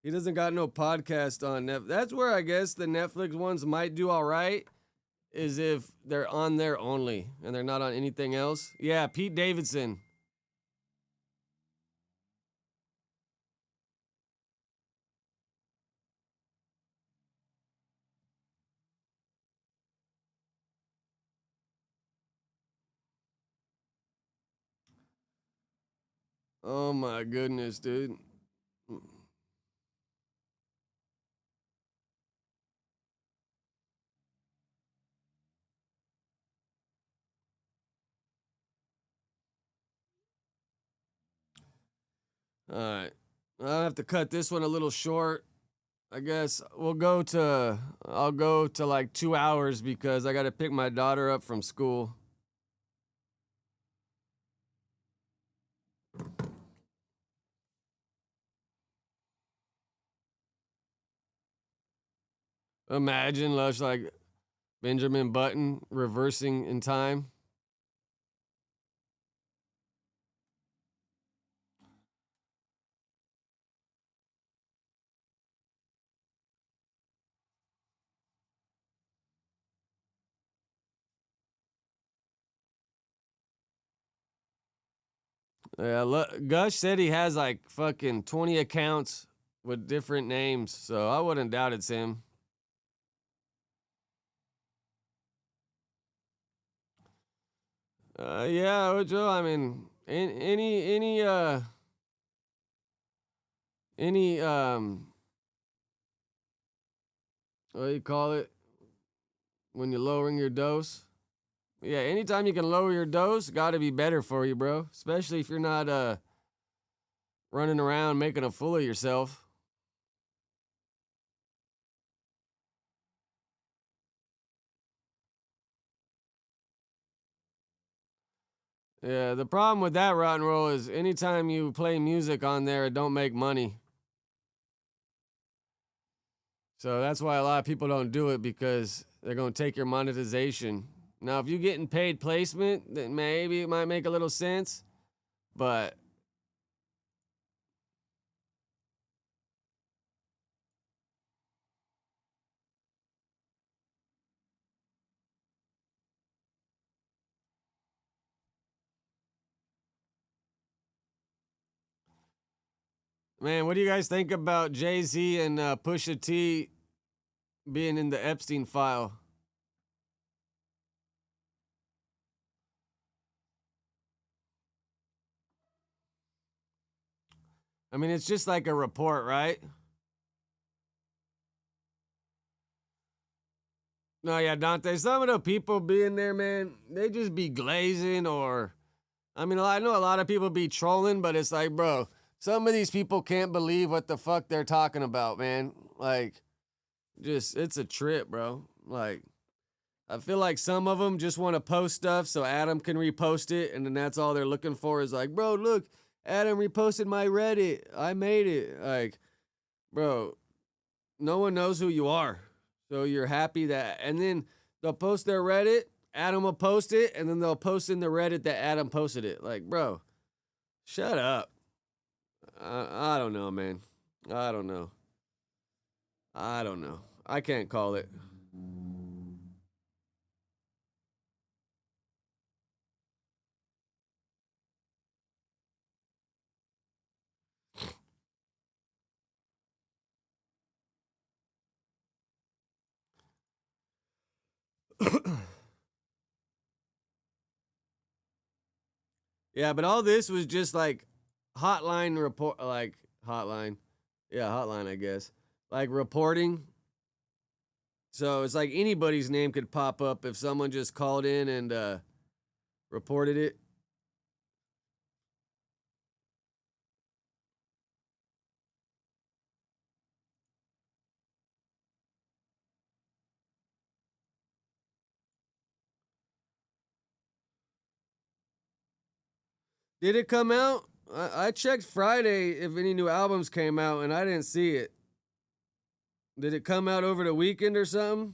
he doesn't got no podcast on Netflix. That's where I guess the Netflix ones might do all right. Is if they're on there only and they're not on anything else. Yeah, Pete Davidson. Oh my goodness, dude. All right. I'll have to cut this one a little short. I guess I'll go to like 2 hours because I got to pick my daughter up from school. Imagine Lush like Benjamin Button reversing in time. Yeah, Gush said he has like fucking 20 accounts with different names, so I wouldn't doubt it's him. Yeah, Joe. I mean, any what do you call it when you're lowering your dose? Yeah, anytime you can lower your dose, got to be better for you, bro. Especially if you're not running around making a fool of yourself. Yeah, the problem with that rock and roll is anytime you play music on there, it don't make money. So that's why a lot of people don't do it, because they're going to take your monetization. Now, if you're getting paid placement, then maybe it might make a little sense. But man, what do you guys think about Jay-Z and Pusha T being in the Epstein file? I mean, it's just like a report, right? No, yeah, Dante, some of the people being there, man, they just be glazing, or, I mean, I know a lot of people be trolling, but it's like, bro, some of these people can't believe what the fuck they're talking about, man. Like, just, it's a trip, bro. Like, I feel like some of them just want to post stuff so Adam can repost it, and then that's all they're looking for is like, bro, look, Adam reposted my Reddit. I made it. Like, bro, no one knows who you are. So you're happy that, and then they'll post their Reddit, Adam will post it, and then they'll post in the Reddit that Adam posted it. Like, bro, shut up. I don't know, man. I don't know. I can't call it. Yeah, but all this was just like hotline report, like hotline. Yeah, hotline, I guess. Like reporting. So it's like anybody's name could pop up if someone just called in and reported it. Did it come out? I checked Friday if any new albums came out, and I didn't see it. Did it come out over the weekend or something?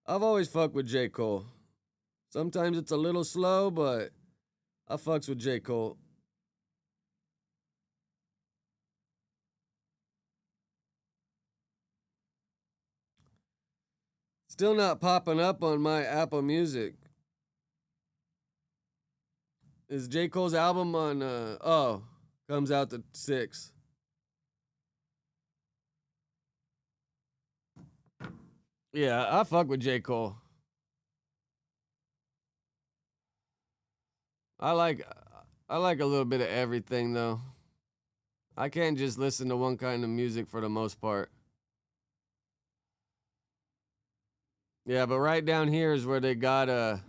I've always fucked with J. Cole. Sometimes it's a little slow, but I fucks with J. Cole. Still not popping up on my Apple Music. Is J. Cole's album on, comes out the 6th. Yeah, I fuck with J. Cole. I like a little bit of everything, though. I can't just listen to one kind of music for the most part. Yeah, but right down here is where they got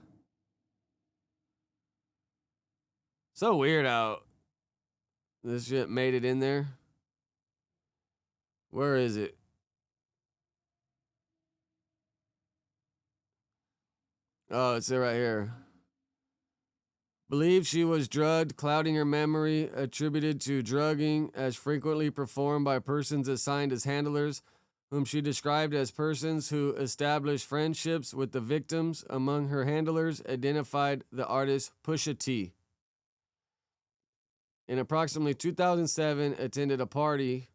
so weird how this shit made it in there. Where is it? Oh, it's right here. Believes she was drugged, clouding her memory, attributed to drugging as frequently performed by persons assigned as handlers, whom she described as persons who established friendships with the victims. Among her handlers, identified the artist Pusha T. In approximately 2007, attended a party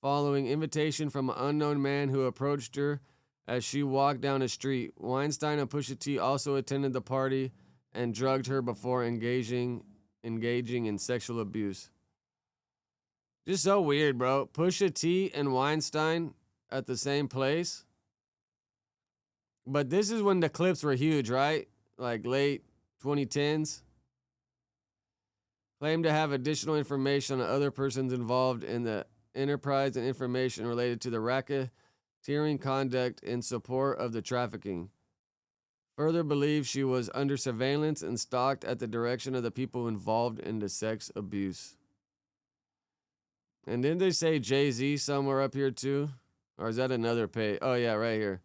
following invitation from an unknown man who approached her as she walked down a street. Weinstein and Pusha T also attended the party and drugged her before engaging in sexual abuse. Just so weird, bro. Pusha T and Weinstein at the same place. But this is when the clips were huge, right? Like late 2010s. Claimed to have additional information on other persons involved in the enterprise and information related to the racketeering conduct in support of the trafficking. Further believed she was under surveillance and stalked at the direction of the people involved in the sex abuse. And didn't they say Jay-Z somewhere up here too? Or is that another page? Oh yeah, right here.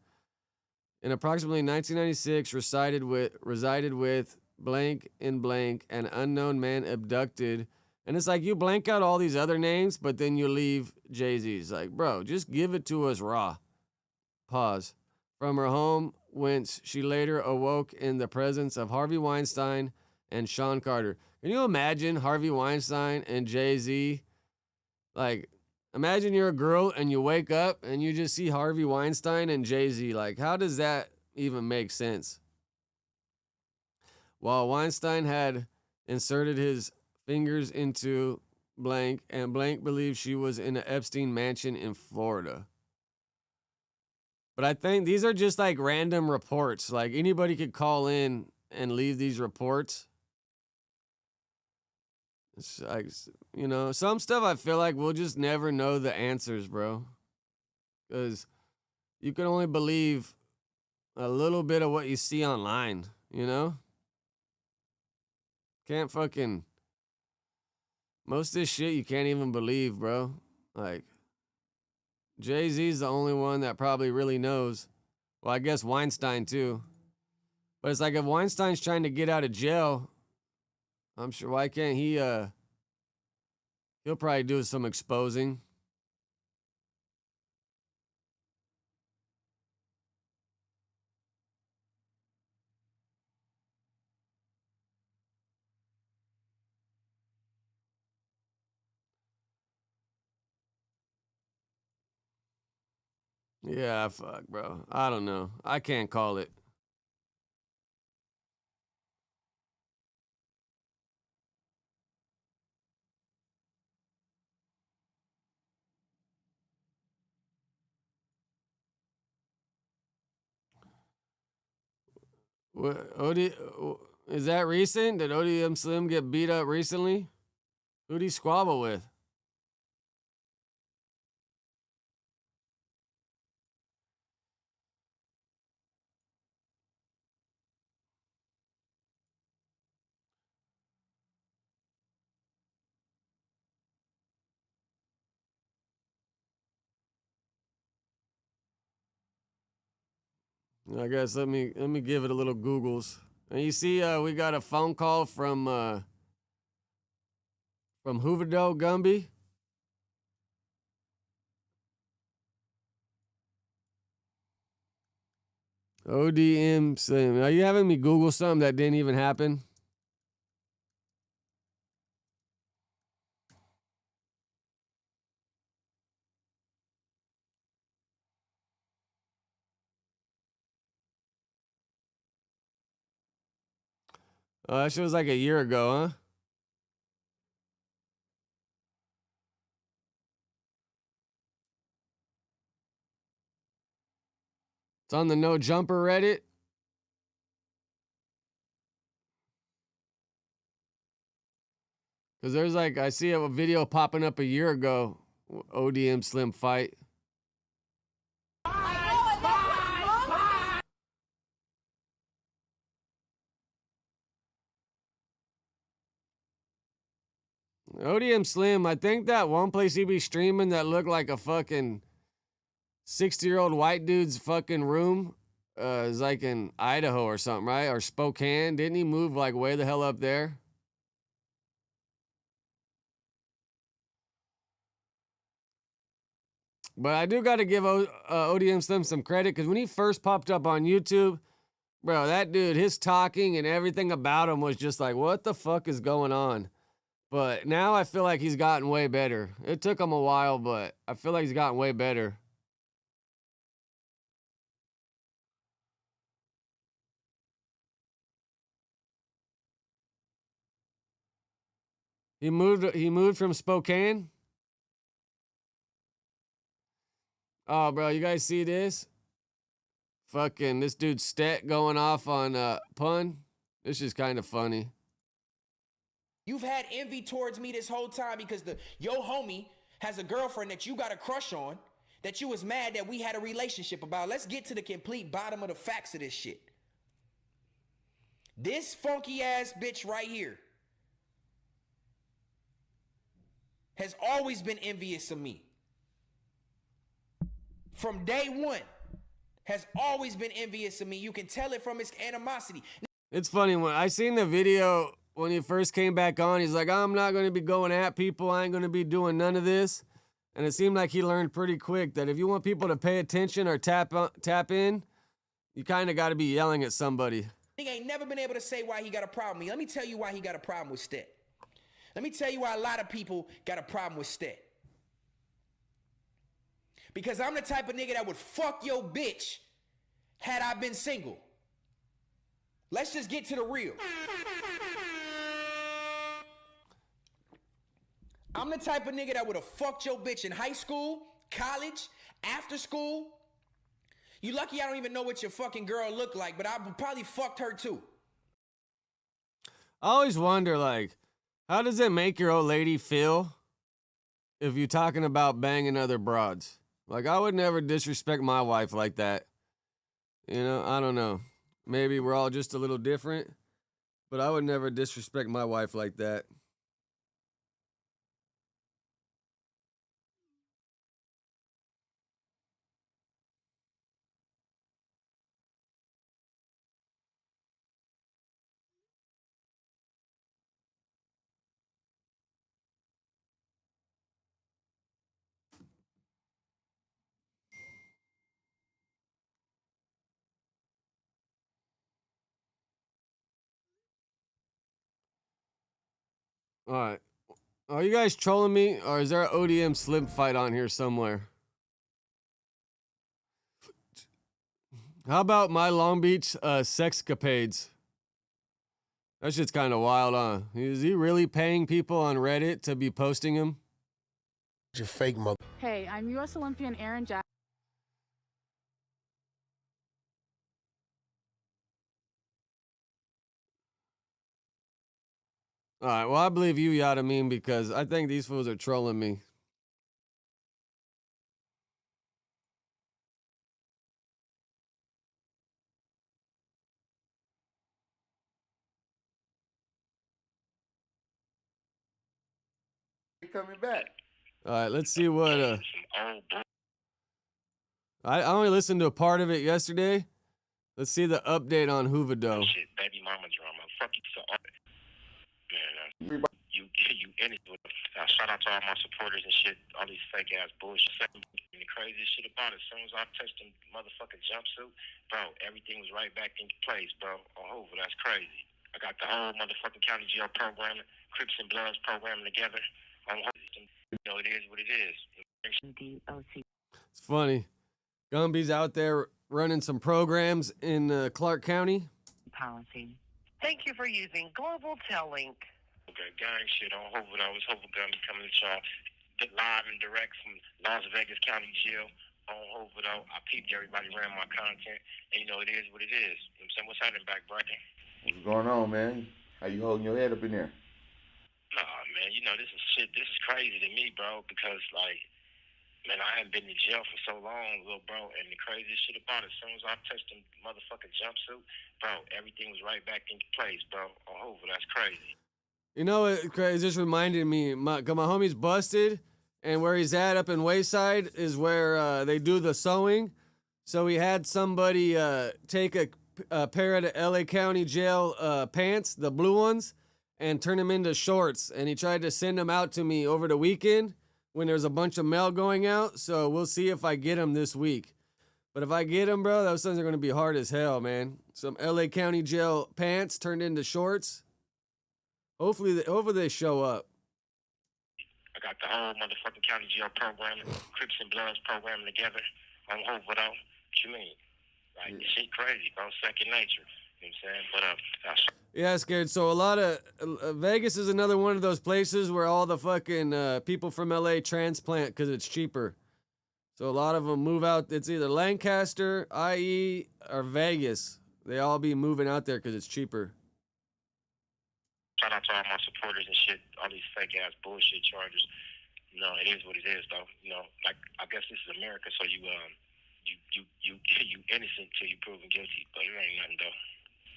In approximately 1996, resided with blank in blank, an unknown man abducted. And it's like you blank out all these other names, but then you leave Jay-Z's. Like, bro, just give it to us raw. Pause. From her home, whence she later awoke in the presence of Harvey Weinstein and Sean Carter. Can you imagine Harvey Weinstein and Jay-Z? Like, imagine you're a girl and you wake up and you just see Harvey Weinstein and Jay-Z. Like, how does that even make sense? While Weinstein had inserted his fingers into blank, and blank believed she was in an Epstein mansion in Florida. But I think these are just like random reports. Like anybody could call in and leave these reports. It's like, you know, some stuff I feel like we'll just never know the answers, bro. Because you can only believe a little bit of what you see online, you know? Can't fucking... Most of this shit you can't even believe, bro. Like, Jay-Z's the only one that probably really knows. Well, I guess Weinstein too. But it's like if Weinstein's trying to get out of jail, I'm sure, why can't he, he'll probably do some exposing. Yeah, fuck, bro. I don't know. I can't call it. What, is that recent? Did ODM Slim get beat up recently? Who'd he squabble with? I guess let me give it a little Googles. And you see, we got a phone call from Hooverdo Gumby. ODM Slim. Are you having me Google something that didn't even happen? That shit was like a year ago, huh? It's on the No Jumper Reddit. Because there's like, I see a video popping up a year ago. ODM Slim fight. ODM Slim, I think that one place he be streaming that looked like a fucking 60-year-old white dude's fucking room is like in Idaho or something, right? Or Spokane. Didn't he move like way the hell up there? But I do got to give ODM Slim some credit because when he first popped up on YouTube, bro, that dude, his talking and everything about him was just like, what the fuck is going on? But now I feel like he's gotten way better. It took him a while, but I feel like he's gotten way better. He moved from Spokane. Oh, bro, you guys see this? Fucking this dude Stet going off on Pun. This is kind of funny. You've had envy towards me this whole time because your homie has a girlfriend that you got a crush on, that you was mad that we had a relationship about. Let's get to the complete bottom of the facts of this shit. This funky ass bitch right here has always been envious of me. From day one, has always been envious of me. You can tell it from his animosity. It's funny when I seen the video when he first came back on. He's like, I'm not going to be going at people. I ain't going to be doing none of this. And it seemed like he learned pretty quick that if you want people to pay attention or tap in, you kind of got to be yelling at somebody. He ain't never been able to say why he got a problem with me. Let me tell you why he got a problem with Stet. Let me tell you why a lot of people got a problem with Stet. Because I'm the type of nigga that would fuck your bitch had I been single. Let's just get to the real. I'm the type of nigga that would have fucked your bitch in high school, college, after school. You lucky I don't even know what your fucking girl looked like, but I probably fucked her too. I always wonder, like, how does it make your old lady feel if you're talking about banging other broads? Like, I would never disrespect my wife like that. You know, I don't know. Maybe we're all just a little different, but I would never disrespect my wife like that. All right. Are you guys trolling me, or is there an ODM Slim fight on here somewhere? How about my Long Beach sexcapades? That shit's kind of wild, huh? Is he really paying people on Reddit to be posting him? You're fake mother. Hey, I'm U.S. Olympian Aaron Jack. All right, well, I believe you, Yada Meme, because I think these fools are trolling me. Coming back. All right, let's see what. I only listened to a part of it yesterday. Let's see the update on Hoovido. Shit, baby mama drama. Fuck you so man. You anything. Shout out to all my supporters and shit. All these fake ass bullshit. And the craziest shit about it. As soon as I touched the motherfucking jumpsuit, bro, everything was right back in place, bro. Oh, that's crazy. I got the whole motherfucking county jail programming, Crips and Bloods programming together. You know, it is what it is. It's funny. Gumby's out there running some programs in Clark County. Policy. Thank you for using Global Tel-Link. Okay, gang shit on Hoover. I was Hoover Gumby coming to y'all live and direct from Las Vegas County Jail on Hoover. I peeped everybody ran my content, and you know, it is what it is. You know what I'm saying? What's happening back, Bracken? What's going on, man? How you holding your head up in there? Nah, man, you know, this is crazy to me, bro, because, like, man, I haven't been in jail for so long, little bro, and the craziest shit about it, as soon as I touched the motherfucking jumpsuit, bro, everything was right back in place, bro. Oh, that's crazy. You know, it just reminded me, my homie's busted, and where he's at up in Wayside is where they do the sewing. So he had somebody take a pair of the LA County Jail pants, the blue ones, and turn them into shorts. And he tried to send them out to me over the weekend when there's a bunch of mail going out. So we'll see if I get them this week. But if I get them, bro, those things are going to be hard as hell, man. Some LA County Jail pants turned into shorts. Hopefully they show up. I got the whole motherfucking county jail programming, Crips and Bloods programming together on Hoover, though. What you mean? Like, shit crazy, bro. Second nature. You know what I'm saying? But, Yeah, scared. So a lot of Vegas is another one of those places where all the fucking people from LA transplant because it's cheaper. So a lot of them move out. It's either Lancaster, IE, or Vegas. They all be moving out there because it's cheaper. shout out to all my supporters and shit, all these fake ass bullshit charges. You know, it is what it is, though. You know, like, I guess this is America, so you innocent till you proven guilty, but it ain't nothing, though.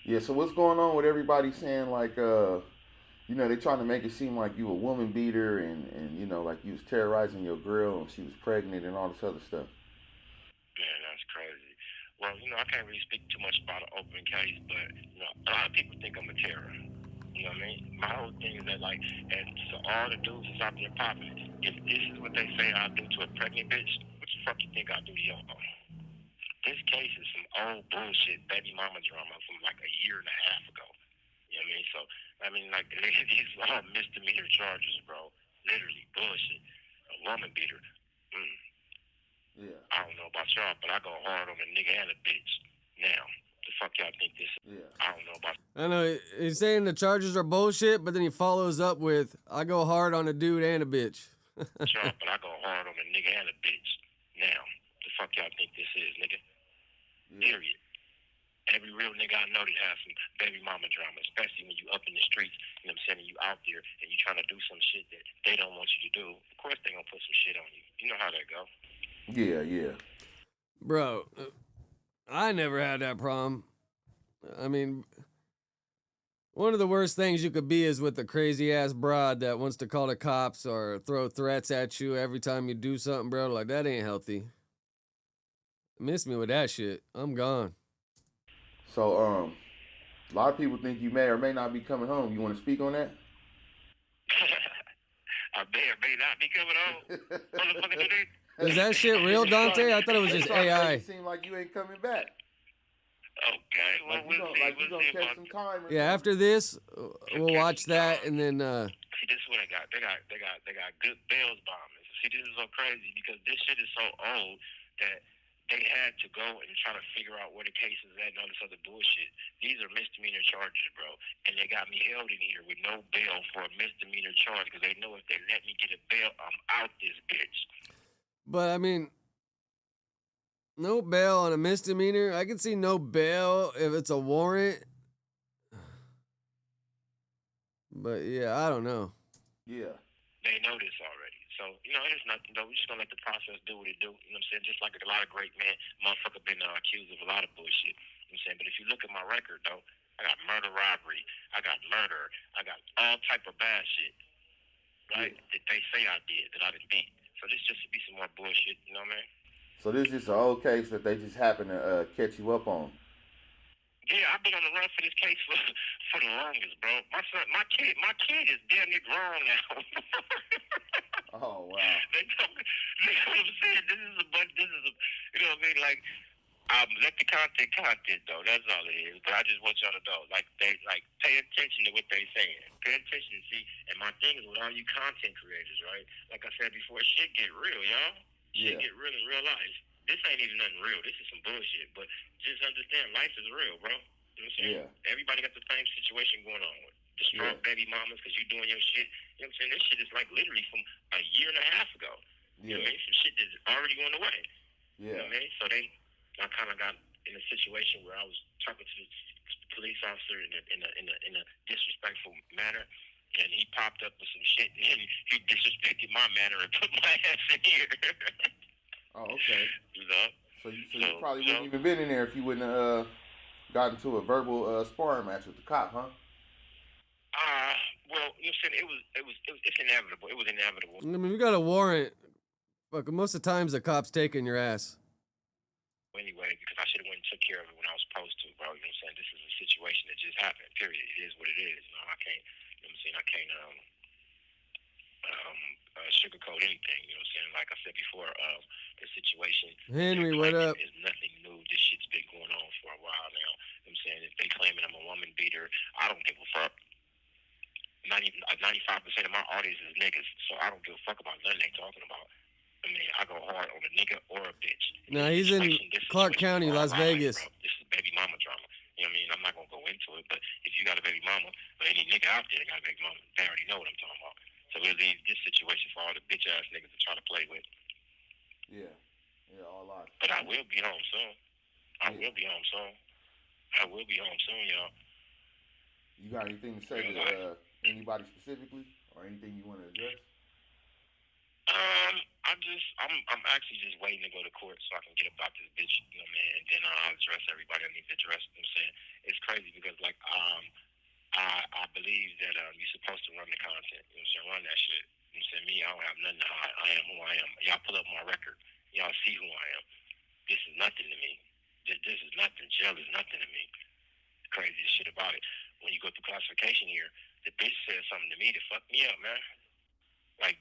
Yeah, so what's going on with everybody saying, like, you know, they trying to make it seem like you a woman beater and you know, like you was terrorizing your girl and she was pregnant and all this other stuff. Man, that's crazy. Well, you know, I can't really speak too much about an open case, but, you know, a lot of people think I'm a terror. You know what I mean? My whole thing is that, like, and so all the dudes is out there popping. If this is what they say I do to a pregnant bitch, what the fuck you think I do to y'all? This case is some old bullshit baby mama drama from like a year and a half ago. You know what I mean? So, I mean, like, these are all misdemeanor charges, bro. Literally bullshit. A woman beater. Yeah. I don't know about y'all, but I go hard on a nigga and a bitch. Now, the fuck y'all think this is? Yeah. I don't know about. I know he's saying the charges are bullshit, but then he follows up with, "I go hard on a dude and a bitch." Y'all, but I go hard on a nigga and a bitch. Now, the fuck y'all think this is, nigga? Yeah. Period. Every real nigga I know that has some baby mama drama, especially when you up in the streets, you know what I'm saying, you out there and you trying to do some shit that they don't want you to do. Of course they gonna put some shit on you. You know how that go. Yeah, yeah. Bro, I never had that problem. I mean, one of the worst things you could be is with a crazy ass broad that wants to call the cops or throw threats at you every time you do something, bro. Like, that ain't healthy. Miss me with that shit. I'm gone. So, a lot of people think you may or may not be coming home. You want to speak on that? I may or may not be coming home. Motherfucker, do they? Is that shit real, Dante? I thought it was just AI. It seems like you ain't coming back. Okay, well, Like you gonna catch some time. Yeah, after this, we'll watch that and then. See, this is what I got. They got good bail bombers. See, this is so crazy because this shit is so old that they had to go and try to figure out where the case is at and all this other bullshit. These are misdemeanor charges, bro. And they got me held in here with no bail for a misdemeanor charge because they know if they let me get a bail, I'm out this bitch. But, I mean, no bail on a misdemeanor. I can see no bail if it's a warrant. But, yeah, I don't know. Yeah. They know this already. So, you know, it's nothing, though. We're just going to let the process do what it do. You know what I'm saying? Just like a lot of great men, motherfucker been accused of a lot of bullshit. You know what I'm saying? But if you look at my record, though, I got murder, robbery. I got murder. I got all type of bad shit, right, that they say I did, that I didn't beat. So this just to be some more bullshit, you know what I mean? So this is just an old case that they just happen to catch you up on. Yeah, I've been on the run for this case for the longest, bro. My kid is damn near grown now. Oh wow. They know what I'm saying. This is you know what I mean? Like, let the content though. That's all it is. But I just want y'all to know, like, they pay attention to what they saying. Pay attention, see. And my thing is with all you content creators, right? Like I said before, shit get real, y'all. Shit get real in real life. This ain't even nothing real. This is some bullshit. But just understand, life is real, bro. You know what I'm saying? Yeah. Everybody got the same situation going on with distraught baby mamas because you doing your shit. You know what I'm saying? This shit is like literally from a year and a half ago. You know what I mean? Some shit that's already going away. You know what I mean? So I kind of got in a situation where I was talking to the police officer in a disrespectful manner. And he popped up with some shit, and he disrespected my manner and put my ass in here. Oh, okay. You know? So you probably wouldn't even been in there if you wouldn't have gotten into a verbal sparring match with the cop, huh? Well, you know what I'm saying? It's inevitable. It was inevitable. I mean, you got a warrant. Fuck, most of the times the cop's taking your ass. Anyway, because I should have went and took care of it when I was supposed to, bro. You know what I'm saying? This is a situation that just happened, period. It is what it is. You know, I can't, you know what I'm saying? I can't sugarcoat anything, you know what I'm saying? Like I said before, the situation Henry, what up? is nothing new. This shit's been going on for a while now. You know what I'm saying? If they claiming I'm a woman beater, I don't give a fuck. 95% of my audience is niggas, so I don't give a fuck about nothing they talking about. I mean, I go hard on a nigga or a bitch. Nah, he's in Clark County, Las Vegas. This is baby mama drama. You know what I mean? I'm not going to go into it, but if you got a baby mama, or any nigga out there that got a baby mama, they already know what I'm talking about. So we'll leave this situation for all the bitch-ass niggas to try to play with. Yeah, all lies. But I will be home soon. I will be home soon, y'all. You got anything to say to anybody specifically, or anything you want to address? I'm actually just waiting to go to court so I can get about this bitch, you know, man, and then I'll address everybody I need to address. You know what I'm saying? It's crazy because, like, I believe that you're supposed to run the content. You know what I'm saying? Run that shit. You know what I'm saying? Me, I don't have nothing to hide. I am who I am. Y'all pull up my record. Y'all see who I am. This is nothing to me. This is nothing. Jail is nothing to me. Craziest shit about it. when you go through classification here, the bitch said something to me that fucked me up, man. Like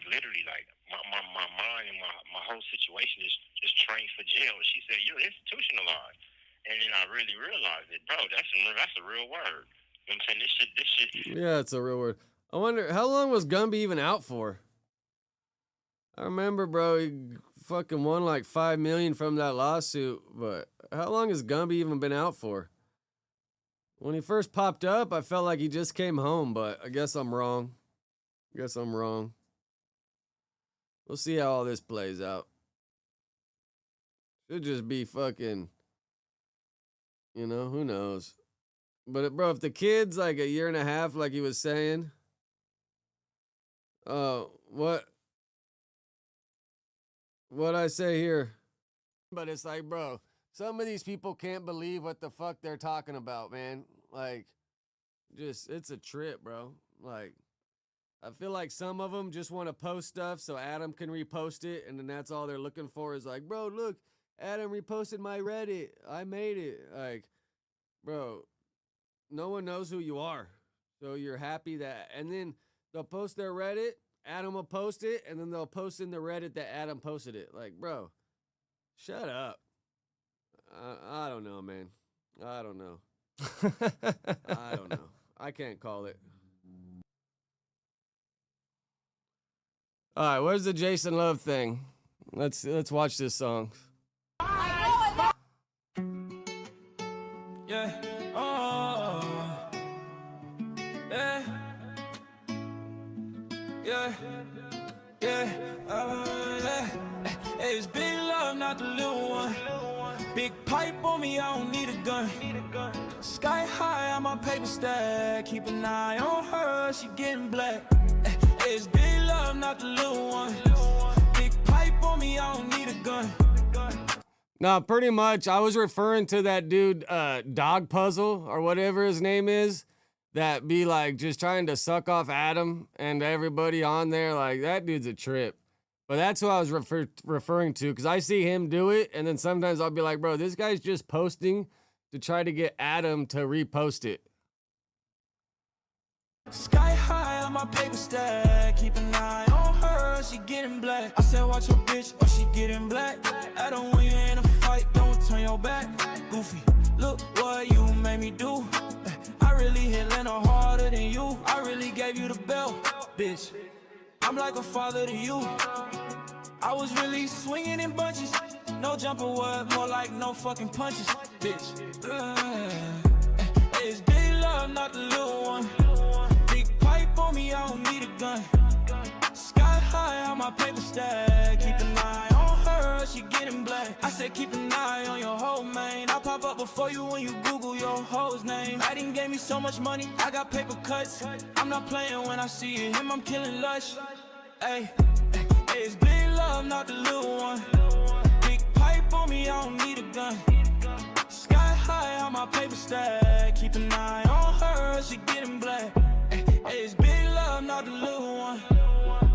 literally, like my mind and my whole situation is trained for jail. She said, you're institutionalized. And then I really realized it, bro, that's a real word. You know what I'm saying? This shit. Yeah, it's a real word. I wonder, how long was Gumby even out for? I remember, bro, he fucking won like $5 million from that lawsuit, but how long has Gumby even been out for? When he first popped up, I felt like he just came home, but I guess I'm wrong. We'll see how all this plays out. Should just be fucking, you know, who knows? But bro, if the kid's like a year and a half, like he was saying, what I say here? But it's like, bro, some of these people can't believe what the fuck they're talking about, man. Like, just, it's a trip, bro. Like, I feel like some of them just want to post stuff so Adam can repost it, and then that's all they're looking for is like, bro, look, Adam reposted my Reddit. I made it. Like, bro, no one knows who you are. So you're happy that, and then they'll post their Reddit, Adam will post it, and then they'll post in the Reddit that Adam posted it. Like, bro, shut up. I don't know, man. I don't know. I don't know. I can't call it. All right, where's the Jason Love thing? Let's watch this song. Yeah. Oh. Yeah. Yeah. Yeah. Yeah. It's big love, not the little one. Big pipe on me, I don't need a gun. Sky high on my paper stack. Keep an eye on her, she getting black. It's big love, not the little one. Big pipe on me, I don't need a gun. No, pretty much. I was referring to that dude, Dog Puzzle or whatever his name is, that be like just trying to suck off Adam and everybody on there. Like, that dude's a trip. But that's who I was referring to, because I see him do it, and then sometimes I'll be like, bro, this guy's just posting to try to get Adam to repost it. Sky high on my paper stack. Keep an eye on her, she getting black. I said, watch your bitch, or she getting black. I don't want you in a fight, don't turn your back. Goofy, look what you made me do. I really hit Lena harder than you. I really gave you the belt, bitch. I'm like a father to you. I was really swinging in bunches. No jumper word, more like no fucking punches, bitch. It's big love, not the little one. Big pipe on me, I don't need a gun. Sky high on my paper stack. Keep an eye on her, she getting black. I said keep an eye on your whole man. I'll pop up before you when you Google your hoe's name. I didn't gave me so much money, I got paper cuts. I'm not playing when I see him, I'm killing lush. Hey, it's big love, not the little one. Big pipe on me, I don't need a gun. Sky high on my paper stack. Keep an eye on her, she getting black. It's big love, not the little one.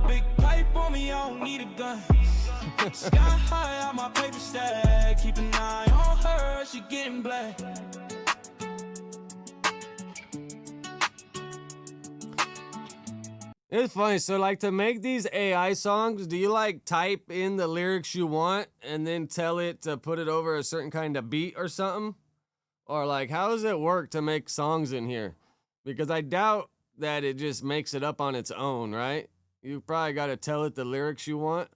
Big pipe on me, I don't need a gun. Sky high on my paper stack. Keep an eye on her, she getting black. It's funny. So, like, to make these AI songs, do you like type in the lyrics you want and then tell it to put it over a certain kind of beat or something? Or, like, how does it work to make songs in here? Because I doubt that it just makes it up on its own, right? You probably got to tell it the lyrics you want.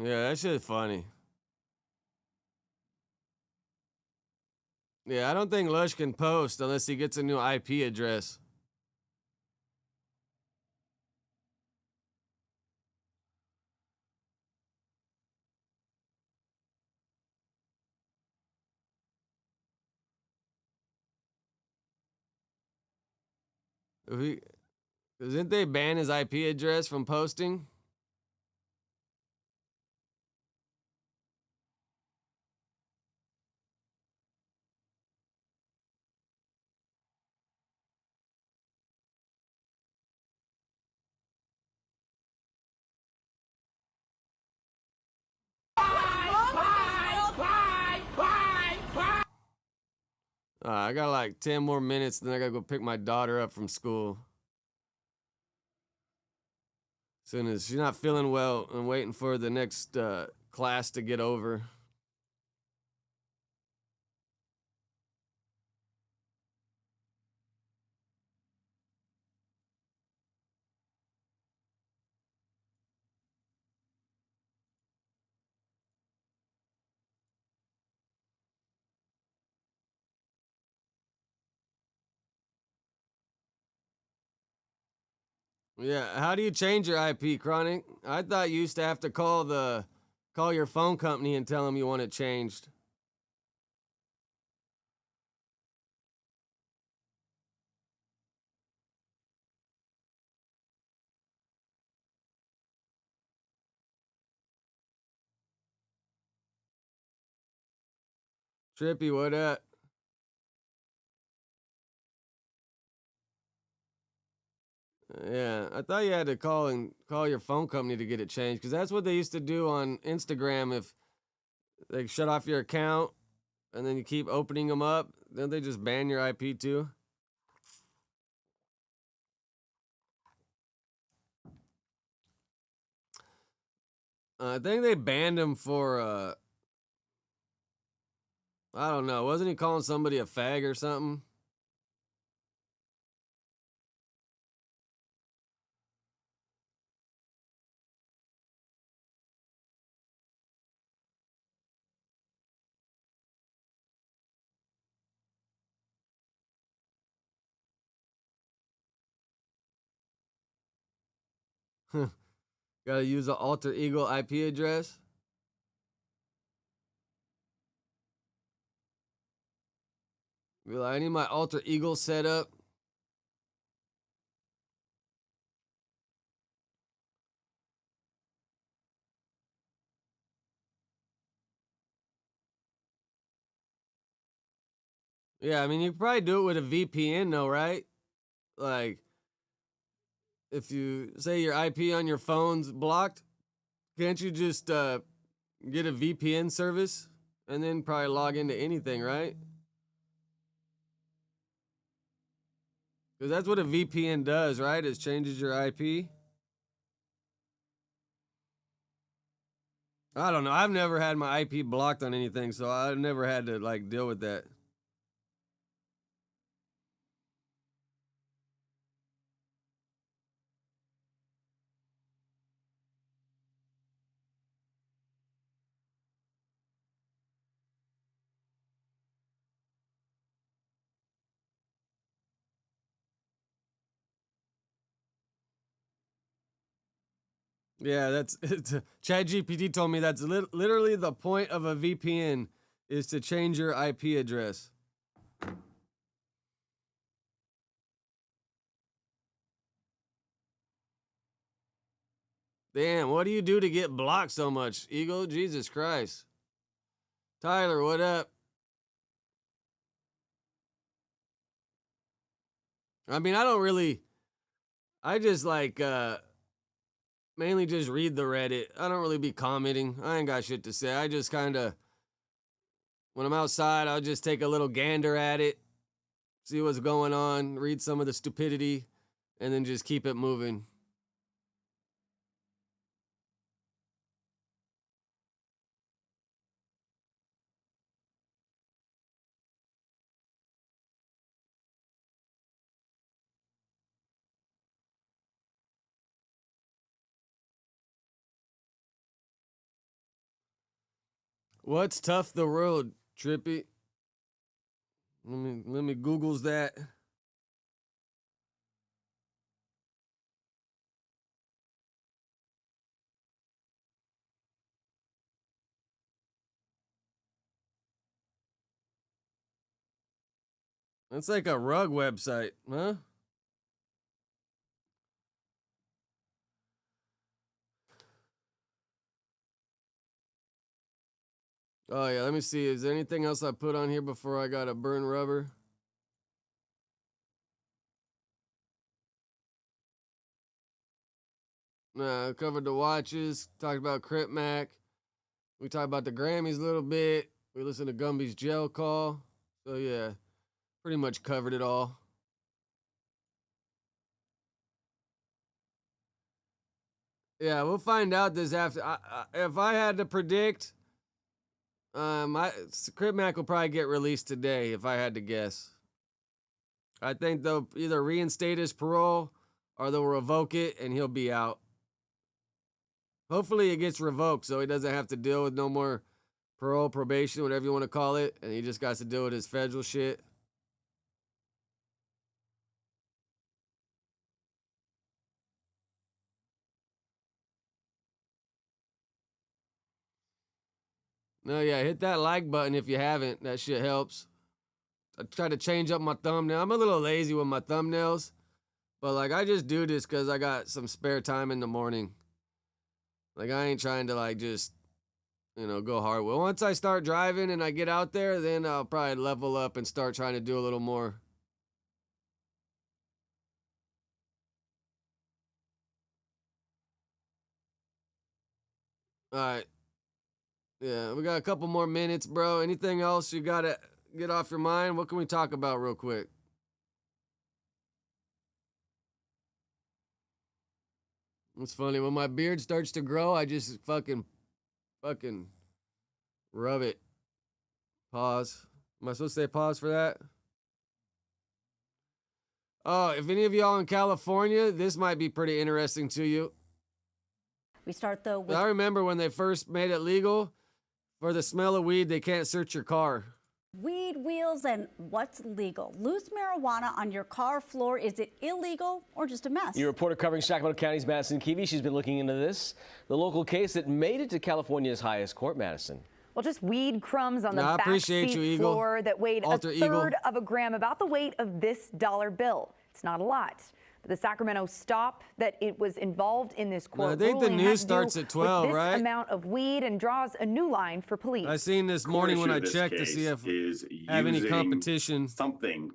Yeah, that shit's funny. Yeah, I don't think Lush can post unless he gets a new IP address. If he, Didn't they ban his IP address from posting? I got like 10 more minutes, then I gotta go pick my daughter up from school. Soon as she's not feeling well, I'm waiting for the next class to get over. Yeah, how do you change your IP, Chronic? I thought you used to have to call your phone company and tell them you want it changed. Trippy, what up? Yeah, I thought you had to call your phone company to get it changed because that's what they used to do on Instagram. If they shut off your account and then you keep opening them up, then they just ban your IP too. I think they banned him for I don't know. Wasn't he calling somebody a fag or something? Gotta use an alter ego IP address. Be like, I need my alter ego set up. Yeah, I mean, you could probably do it with a VPN, though, right? Like, if you say your IP on your phone's blocked, can't you just get a VPN service and then probably log into anything, right? Because that's what a VPN does, right? It changes your IP. I don't know. I've never had my IP blocked on anything, so I've never had to like deal with that. Yeah, that's ChatGPT told me that's literally the point of a VPN is to change your IP address. Damn, what do you do to get blocked so much, Eagle? Jesus Christ. Tyler, what up? I mean, I just like mainly just read the Reddit. I don't really be commenting. I ain't got shit to say. I just kind of when I'm outside, I'll just take a little gander at it, see what's going on, read some of the stupidity, and then just keep it moving. What's tough the world, Trippy? Let me Google's that. It's like a rug website, huh? Oh, yeah, let me see. Is there anything else I put on here before I got to burn rubber? Nah, I covered the watches, talked about Crip Mac. We talked about the Grammys a little bit. We listened to Gumby's jail call. So, yeah, pretty much covered it all. Yeah, we'll find out this after. If I had to predict, Crip Mac will probably get released today, if I had to guess. I think they'll either reinstate his parole or they'll revoke it and he'll be out. Hopefully it gets revoked so he doesn't have to deal with no more parole, probation, whatever you want to call it, and he just got to deal with his federal shit. No, yeah, hit that like button if you haven't. That shit helps. I try to change up my thumbnail. I'm a little lazy with my thumbnails, but like I just do this because I got some spare time in the morning. Like I ain't trying to like just, go hard. Well, once I start driving and I get out there, then I'll probably level up and start trying to do a little more. All right. Yeah, we got a couple more minutes, bro. Anything else you got to get off your mind? What can we talk about real quick? It's funny. When my beard starts to grow, I just fucking rub it. Pause. Am I supposed to say pause for that? Oh, if any of y'all in California, this might be pretty interesting to you. We start though with... I remember when they first made it legal, for the smell of weed, they can't search your car. Weed wheels and what's legal. Loose marijuana on your car floor, is it illegal or just a mess? Your reporter covering Sacramento County's Madison Keevy, she's been looking into this. The local case that made it to California's highest court, Madison. Well, just weed crumbs on the back seat floor that weighed a third of a gram, about the weight of this dollar bill. It's not a lot. But the Sacramento stop that it was involved in this court I think the ruling news has to starts do at 12, with right? this amount of weed and draws a new line for police. I seen this morning when I checked to see if have any competition. Something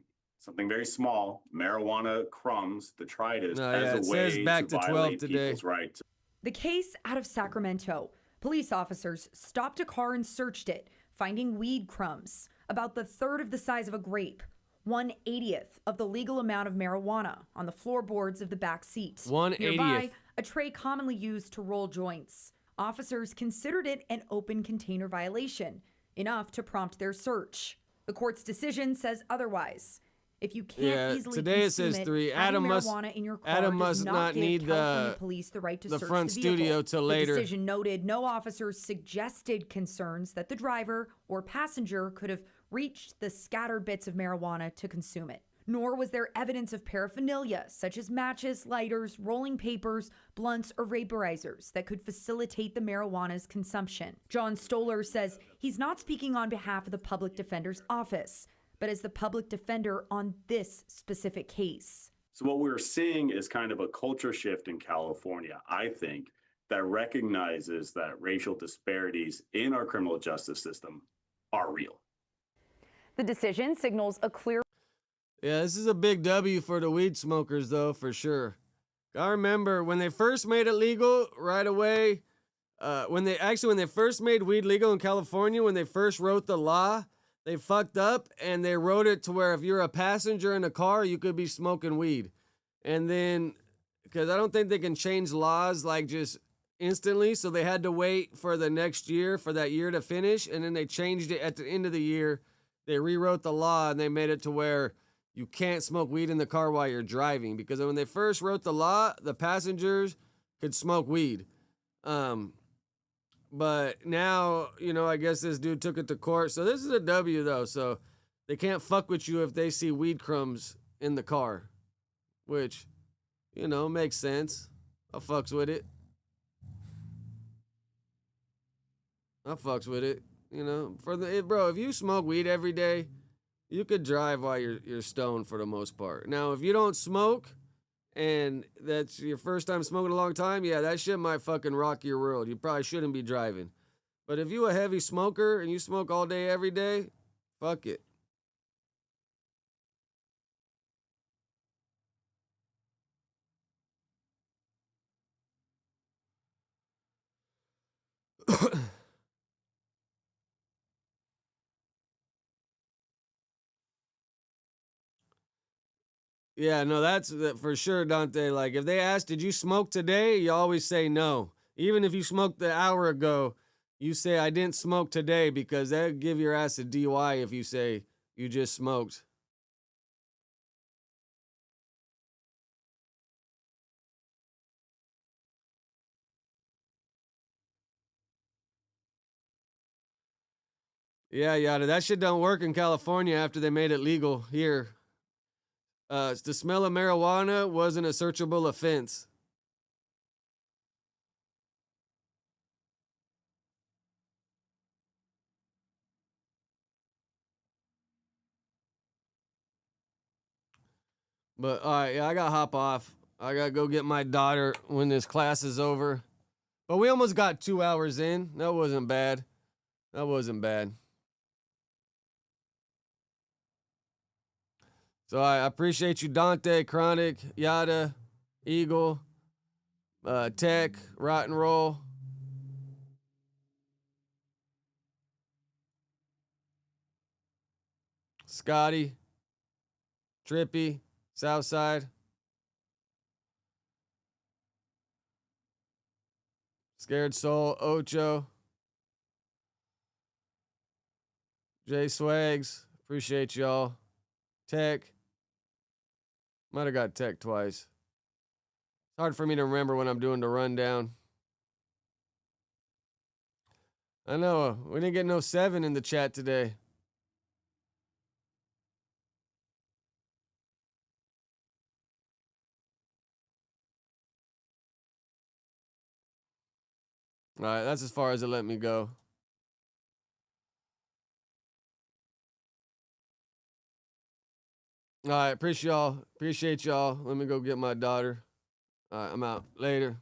very small, marijuana crumbs, detritus, as a it way says back to to 12 violate today. people's rights. The case out of Sacramento. Police officers stopped a car and searched it, finding weed crumbs, about the third of the size of a grape. 1/80th of the legal amount of marijuana on the floorboards of the back seat. 1/80th. Nearby, a tray commonly used to roll joints. Officers considered it an open container violation, enough to prompt their search. The court's decision says otherwise. If you can't easily today it consume says 3. having Adam must marijuana in your car Adam does must not not give need California police the right to the search front the vehicle. studio till later. The decision noted no officers suggested concerns that the driver or passenger could have reached the scattered bits of marijuana to consume it. Nor was there evidence of paraphernalia, such as matches, lighters, rolling papers, blunts, or vaporizers that could facilitate the marijuana's consumption. John Stoller says he's not speaking on behalf of the public defender's office, but as the public defender on this specific case. So what we're seeing is kind of a culture shift in California, I think, that recognizes that racial disparities in our criminal justice system are real. The decision signals a clear... Yeah, this is a big W for the weed smokers, though, for sure. I remember when they first made it legal right away, when they first made weed legal in California, when they first wrote the law, they fucked up and they wrote it to where if you're a passenger in a car, you could be smoking weed. And then, because I don't think they can change laws like just instantly, so they had to wait for the next year for that year to finish, and then they changed it at the end of the year. They rewrote the law and they made it to where you can't smoke weed in the car while you're driving, because when they first wrote the law, the passengers could smoke weed. But now, I guess this dude took it to court. So this is a W, though. So they can't fuck with you if they see weed crumbs in the car, which, makes sense. I fucks with it. Bro, if you smoke weed every day, you could drive while you're stoned for the most part. Now, if you don't smoke and that's your first time smoking in a long time, yeah, that shit might fucking rock your world. You probably shouldn't be driving. But if you a heavy smoker and you smoke all day, every day, fuck it. Yeah, no, that's for sure, Dante. Like, if they ask, did you smoke today? You always say no. Even if you smoked an hour ago, you say, I didn't smoke today, because they'll give your ass a DUI if you say you just smoked. Yeah, yada. That shit don't work in California after they made it legal here. The smell of marijuana wasn't a searchable offense. But all right, yeah, I gotta hop off. I gotta go get my daughter when this class is over. But we almost got 2 hours in. That wasn't bad. That wasn't bad. So I appreciate you, Dante, Chronic, Yada, Eagle, Tech, Rotten Roll. Scotty, Trippy, Southside, Scared Soul, Ocho, Jay Swags, appreciate y'all. Tech, might have got Tech twice. It's hard for me to remember when I'm doing the rundown. I know, we didn't get no 7 in the chat today. All right, that's as far as it let me go. All right, appreciate y'all. Let me go get my daughter. All right, I'm out. Later.